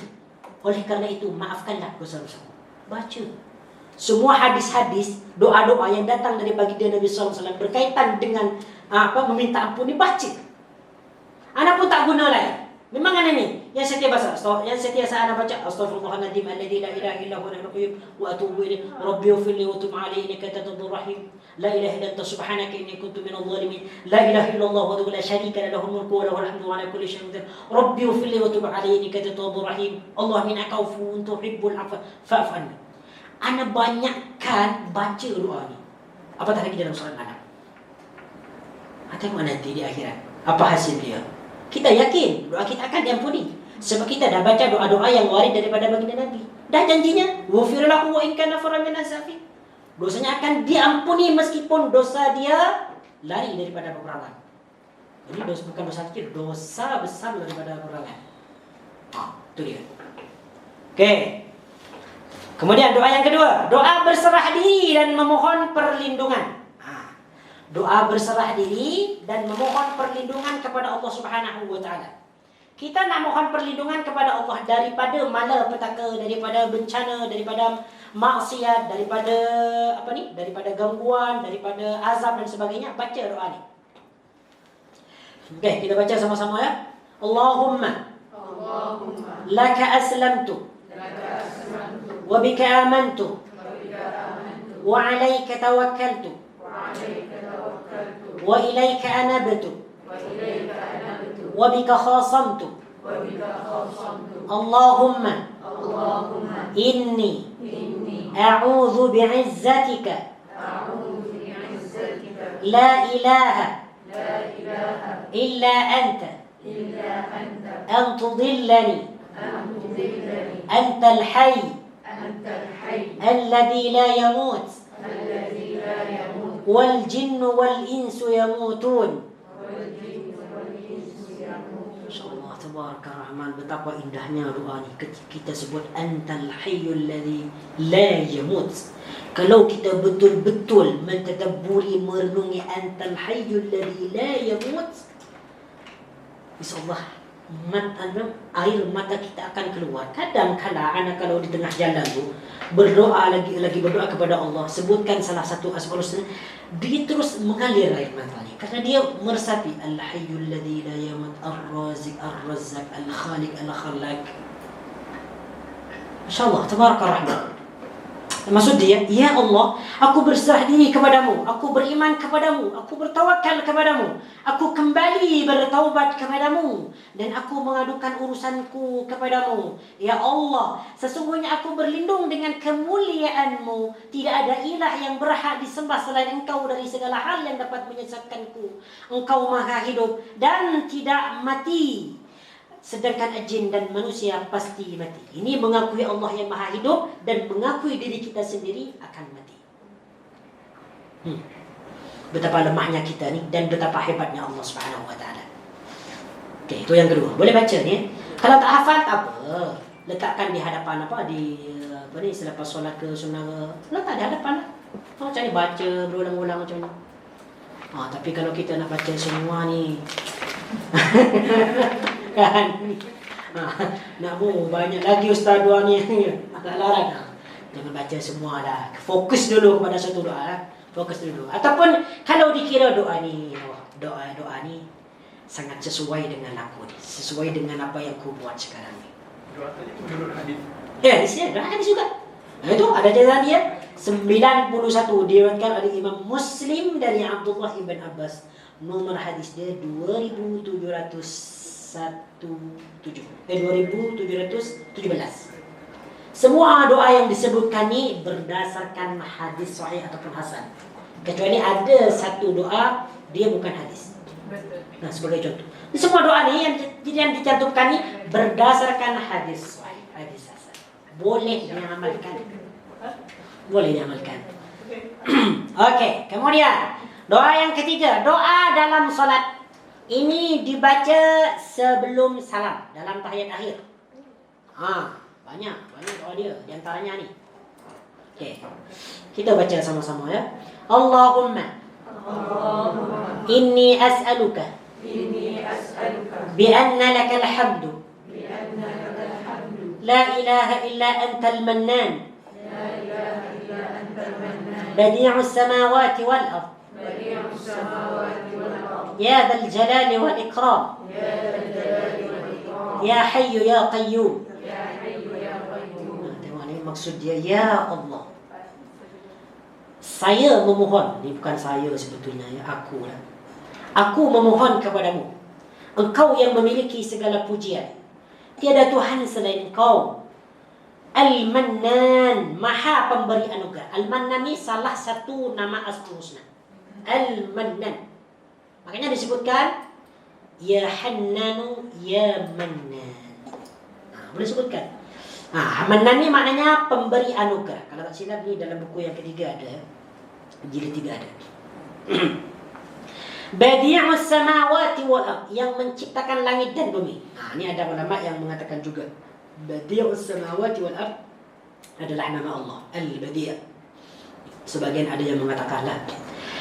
Oleh kerana itu, maafkanlah dosa-dosaku. Baca. Semua hadis-hadis, doa-doa yang datang dari baginda Nabi SAW berkaitan dengan meminta ampun, dibaca. Anak pun tak guna lain. Memang ana ni yang setia baca, yang setia saya baca astaghfirullahaladzim alladzi la ilaha illa huwal hayyul qayyum wa atubu ilaih, rabbi ighfirli wa tub alayya innaka antat tawwabur rahim, la ilaha illa anta subhanaka inni kuntu minadh dhalimin, la ilaha illallah wahdahu la syarika lahu lahul mulku wa lahul hamdu wa ala kulli syai'in qadir, rabbi ighfirli wa tub alayya innaka antat tawwabur rahim, Allahumma innaka afuwwun tuhibbul afwa fa'fu anni. Ana banyakkan baca doa ni. Apatah lagi dalam solat malam. Tengok nanti di akhirat apa hasil dia. Kita yakin doa kita akan diampuni. Sebab kita dah baca doa-doa yang warid daripada baginda Nabi. Dah janjinya, ghufir lahu wa in kana farra min asafi. Dosanya akan diampuni meskipun dosa dia lari daripada peperangan. Ini bukan dosa kecil, dosa besar daripada peperangan. Itu dia. Oke. Kemudian doa yang kedua, doa berserah diri dan memohon perlindungan. Doa berserah diri dan memohon perlindungan kepada Allah Subhanahu wa taala. Kita nak mohon perlindungan kepada Allah daripada malapetaka, daripada bencana, daripada maksiat, daripada daripada gangguan, daripada azab dan sebagainya. Baca doa ni. Okey, kita baca sama-sama ya. Allahumma laka aslamtu wa bika amantu wa alayka tawakkaltu wa ilayka anabtu wa bika khasamtu Allahumma inni a'udzu bi'izzatika la ilaha illa anta an tudillani antal hayy alladhi la yamut wal jinnu wal insu yamutun. InsyaAllah tabaraka rahman. Betapa indahnya doa ni. Kita sebut antal hayyul ladzi la yamut. Kalau kita betul-betul mentadabburi, merenungi antal hayyul ladzi la yamut, InsyaAllah air mata kita akan keluar. Kadang-kala anak kalau di tengah jalan tu berdoa lagi berdoa kepada Allah, sebutkan salah satu asmaul husna, dia terus mengalir air matanya karena dia meresapi al-hayyul ladzi la yamut, ar-raziq, ar-razzaq, al-khaliq, al-khallaq. Insyaallah tabaraka rahman. Maksud dia, ya Allah, aku berserah diri kepadamu, aku beriman kepadamu, aku bertawakal kepadamu, aku kembali bertaubat kepadamu, dan aku mengadukan urusanku kepadamu. Ya Allah, sesungguhnya aku berlindung dengan kemuliaan-Mu. Tidak ada ilah yang berhak disembah selain Engkau dari segala hal yang dapat menyesatkanku. Engkau maha hidup dan tidak mati, sedangkan jin dan manusia pasti mati. Ini mengakui Allah yang maha hidup dan mengakui diri kita sendiri akan mati. Betapa lemahnya kita ni dan betapa hebatnya Allah Subhanahu wa taala. Okey, itu yang kedua. Boleh baca ni. Kalau tak hafal tak apa. Letakkan di hadapan selepas solat ke sunnah. Letak di hadapan. Macam ni baca berulang-ulang macam ni. Tapi kalau kita nak baca semua ni kan, nak banyak lagi ustaz doa ni agak larang. Jangan baca semua lah. Fokus dulu kepada satu doa lah. Fokus dulu. Ataupun kalau dikira doa ni ni sangat sesuai dengan aku ni, sesuai dengan apa yang aku buat sekarang ni. Doa tadi menurut hadis. Ya, di sini ada hadis juga. Itu ada catatan dia 91 diriwayatkan oleh Imam Muslim dari Abdullah ibn Abbas. Nomor hadis dia 2717. Semua doa yang disebutkan ni berdasarkan hadis sahih ataupun hasan. Kecuali ada satu doa dia bukan hadis. Nah, sebagai contoh. Semua doa ni yang dicantumkan ni berdasarkan hadis sahih, hadis hasan. Boleh diamalkan. Boleh diamalkan. Okey, kemudian doa yang ketiga, doa dalam solat. Ini dibaca sebelum salam dalam tahiyat akhir. Banyak doa dia di antaranya ni. Okey. Kita baca sama-sama ya. Allahumma inni as'aluka bi anna lakal hamdu la ilaha illa antal mannan badi'us samawati wal ard ya dzal jalali wal ikram ya hayyu ya qayyum. Maksud dia, ya Allah, saya memohon. Ini bukan saya sebetulnya, ya, aku lah. Aku memohon kepadamu, Engkau yang memiliki segala pujian, tiada Tuhan selain Engkau. Al-Mannan, maha pemberi anugerah. Al-Mannan ni salah satu nama Asmaul Husna. Al-Mannan. Makanya disebutkan ya Hannanu ya Mannan. Boleh sebutkan. Manan ni maknanya pemberi anugerah. Kalau tak silap ni dalam buku yang ketiga ada, jilid 3 ada. Badi'us samawati wal ard, yang menciptakan langit dan bumi. Ini ada ulama yang mengatakan juga Badi'us samawati wal ard adalah nama Allah, Al-Badi'. Sebagian ada yang mengatakan la.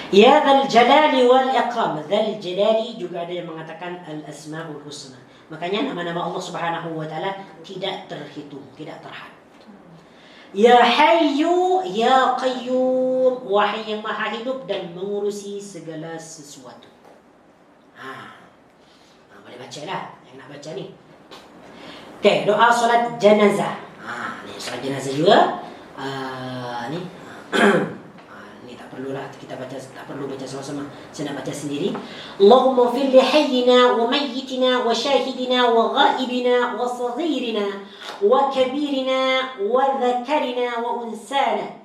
Ya Dzal Jalali wal Ikram. Dzal Jalali juga ada yang mengatakan Al-Asmaul Husna. Makanya nama-nama Allah Subhanahu wa taala tidak terhitung, tidak terhad. Ya Hayyu Ya Qayyum, wahai yang maha hidup dan mengurusi segala sesuatu. Boleh baca lah yang nak baca ni. Okey, doa solat jenazah. Ni solat jenazah juga. Ni ni tak perlulah kita baca, tak perlu baca sama-sama. Saya nak baca sendiri. Allahumma fil li hayyina wa mayyitina wa syahidina wa ghaibina wa saghirina wa kabirina wa dhakarina wa unsana.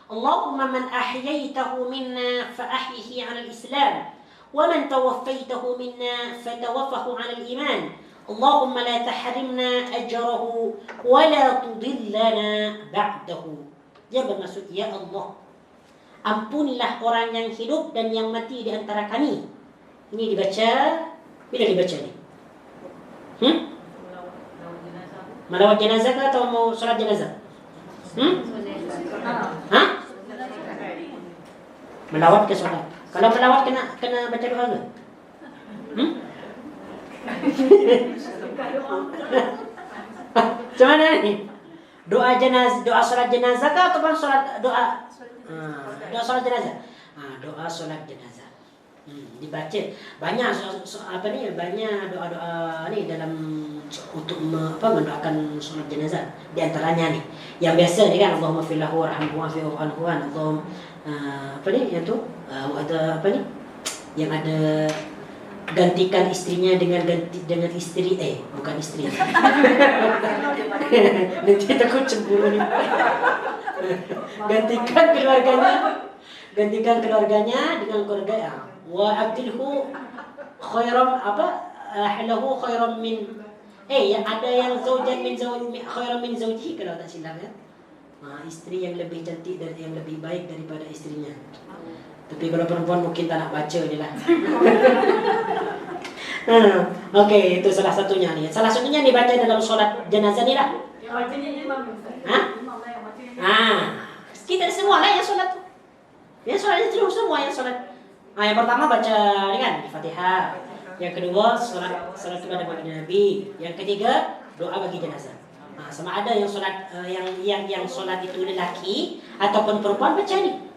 Allahumma man ahyaytahu minna fa ahyihi 'ala al-islam wa man tawaffaytahu minna fatawaffahu 'ala al-iman. Allahumma la tahrimna ajrahu wa la tudillana ba'dahu. Dia bermaksud, ya Allah, ampunilah orang yang hidup dan yang mati di antara kami. Ini dibaca, bila dibaca ni? Melawat jenazah ke atau mau solat jenazah? Melawat ke solat? Kalau melawat kena baca doa ke? Macam mana ni? Doa jenazah, doa solat jenazah ke ataupun solat doa? Doa solat jenazah. Doa solat jenazah. Dibaca banyak banyak doa-doa ni dalam untuk mendoakan solat jenazah. Di antaranya ni yang biasa ni kan, Allahumma fil lahu warhamhu wa'fu anhu, Allahumma yang tu ada yang ada gantikan istrinya dengan istri, bukan istri. Nanti takut cemburu ni. Gantikan keluarganya dengan keluarga. Wa abdilhu khairan ahlahu khairan min yang ada yang zaujan min khairan min zaujihi, kalau tak silap ya. Isteri yang lebih cantik dan yang lebih baik daripada istrinya. Tapi kalau perempuan mungkin tak nak baca je lah. Okey, itu salah satunya ni. Salah satunya dibaca dalam solat jenazah ni lah. Kita semua lah yang solat tu. Yang solat itu semua yang solat. Yang pertama baca ni kan Fatihah. Yang kedua solat kepada Nabi. Yang ketiga doa bagi jenazah. Sama ada yang solat yang solat itu lelaki ataupun perempuan, baca ni.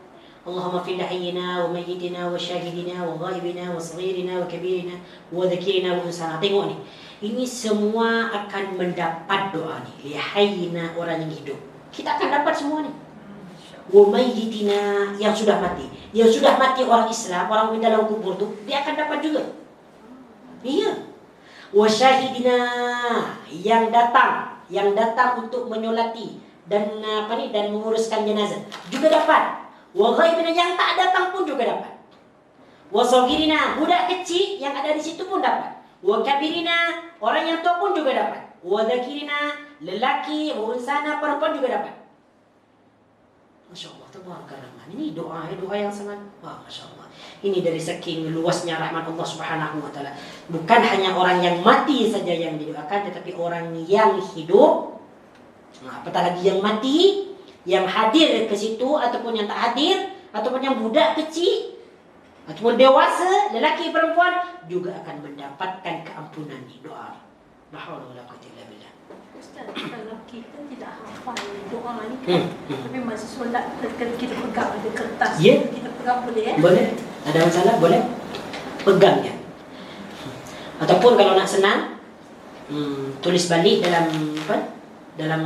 Allahumma fil hayyina wa mayyitina wa syahidina wa ghaibina wa saghirina wa kabirina wa dzakirina wa unsana. Tengok ni. Ini semua akan mendapat doa ni. Li hayyina, orang yang hidup. Kita akan dapat semua ni. Wa mayyitina, yang sudah mati. Yang sudah mati orang Islam, orang di dalam kubur tu, dia akan dapat juga. Iya. Wa syahidina, yang datang untuk menyolati dan dan menguruskan jenazah juga dapat. Wa ghaibina, yang tak datang pun juga dapat. Wa saghirina, budak kecil yang ada di situ pun dapat. Wa kabirina, orang yang tua pun juga dapat. Wa dzakirina, lelaki, wa unsana, perempuan juga dapat. Masya-Allah, tabarakallah. Ini doa yang sangat masya-Allah. Ini dari saking luasnya rahmat Allah Subhanahu wa taala. Bukan hanya orang yang mati saja yang didoakan, tetapi orang yang hidup, apatah lagi yang mati, yang hadir ke situ ataupun yang tak hadir, ataupun yang budak kecil ataupun dewasa, lelaki perempuan, juga akan mendapatkan keampunan di doa. La haula wala quwwata illa billah. Ustaz, kalau kita tidak hafal doa ni kan, tapi masa solat kita pegang ada kertas, kita pegang boleh Boleh. Ada masalah? Boleh. Pegang je. Ataupun kalau nak senang, tulis balik dalam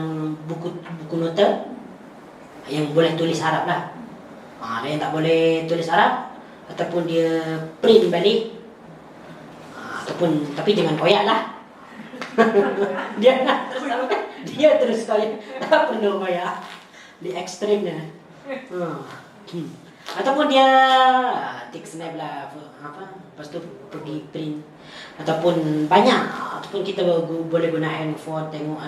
buku nota yang boleh tulis Arab lah. Ada yang tak boleh tulis Arab, ataupun dia print balik, ataupun tapi jangan koyak lah. dia terus koyak, tak perlu koyak. Di ekstrimnya. Ataupun dia tik snap lah lepas tu pergi print. Ataupun banyak ataupun kita boleh guna handphone tengok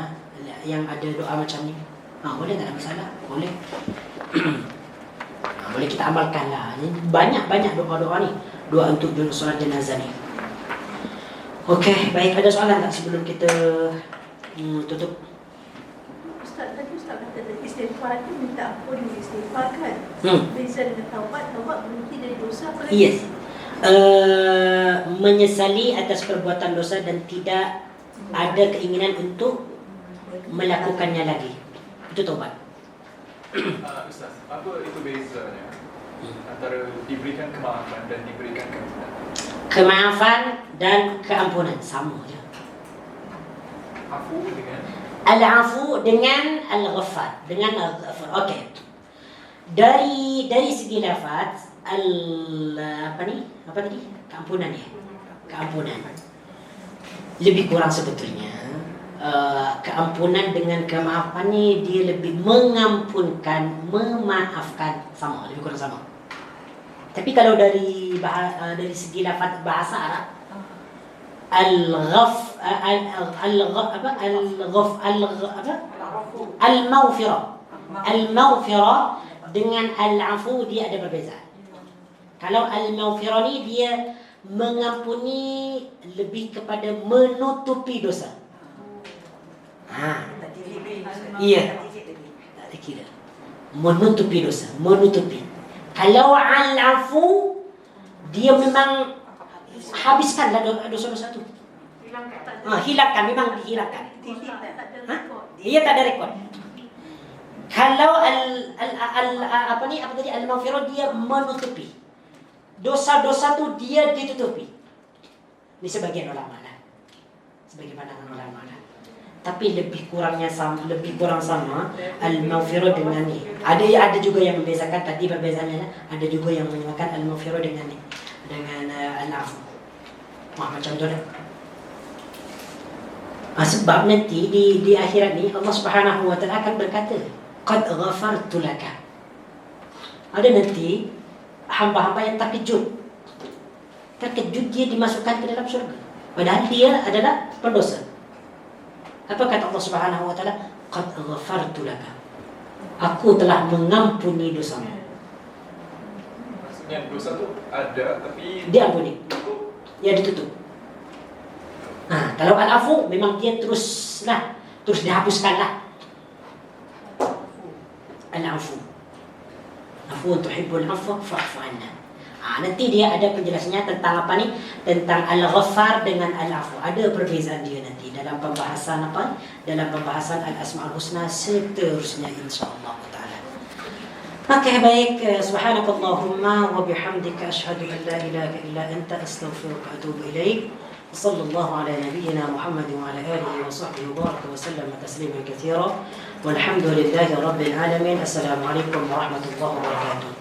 yang ada doa macam ni. Boleh, tak ada masalah. Boleh. Boleh kita amalkan lah. Banyak doa-doa ni. Doa untuk solat jenazah ni. Okey, baik. Ada soalan tak sebelum kita tutup? Ustaz kata istighfar itu minta ampun dengan istighfar kan? Beza dengan taubat berhenti dari dosa apa lagi? Yes. Menyesali atas perbuatan dosa dan tidak ada keinginan untuk melakukannya lagi. Itu taubat. Ustaz, apa itu bezanya antara diberikan kemaafan dan diberikan keampunan? Kemaafan dan keampunan sama je. Afu dengan Al-afu dengan al-ghaffar, dengan al-ghaffar. Okey. Dari segi lafaz apa tadi? Keampunan ya. Keampunan. Lebih kurang sebetulnya keampunan dengan kemaafan ni dia lebih mengampunkan, memaafkan, sama, lebih kurang sama. Tapi kalau dari segi lafaz bahasa Arab, al-maghfirah dengan al-afu dia ada perbezaan. Kalau al-maghfirah ni dia mengampuni lebih kepada menutupi dosa. Iya. Tak kira. Menutupi dosa, menutupi. Kalau al-afu dia memang habiskanlah dosa-dosa tu. Hilangkan, memang dihilangkan. Ia tak ada rekod. Kalau al-maghfirah dia menutupi. Dosa-dosa tu dia ditutupi. Ini sebagian ulama lah. Sebagian pandangan ulama lah. Tapi lebih kurang sama al-maghfirah dengan ni. Ada juga yang membezakan tadi perbezaannya. Ada juga yang menyamakan al-maghfirah dengan ni, dengan al-afu. Macam tu lah. Sebab nanti di akhirat ni Allah Subhanahu wa taala akan berkata, qad ghafartu laka. Ada nanti hamba-hamba yang terkejut dia dimasukkan ke dalam syurga, padahal dia adalah pendosa. Apa kata Allah Subhanahu wa taala? Qad ghafartu laka. Aku telah mengampuni dosamu. Maksudnya dosa tu ada tapi diampuni. Ya, ditutup. Kalau al-afu memang dia terus dihapuskanlah. Al-afu. Afu tuhibbul afwa fa'fu anna. Nanti dia ada penjelasannya tentang apa ni? Tentang al-ghaffar dengan al-afu. Ada perbezaan dia nanti dalam pembahasan apa? Dalam pembahasan al-asma'ul husna seterusnya insya-Allah taala. Okey, baik. Subhanakallahumma wa bihamdika asyhadu an la ilaha illa anta astaghfiruka wa atubu ilaik. Sallallahu ala nabiyyina Muhammad wa ala alihi wa sahbihi wa baraka wa sallama tasliman katsira. Walhamdulillahi rabbil alamin. Assalamualaikum warahmatullahi wabarakatuh.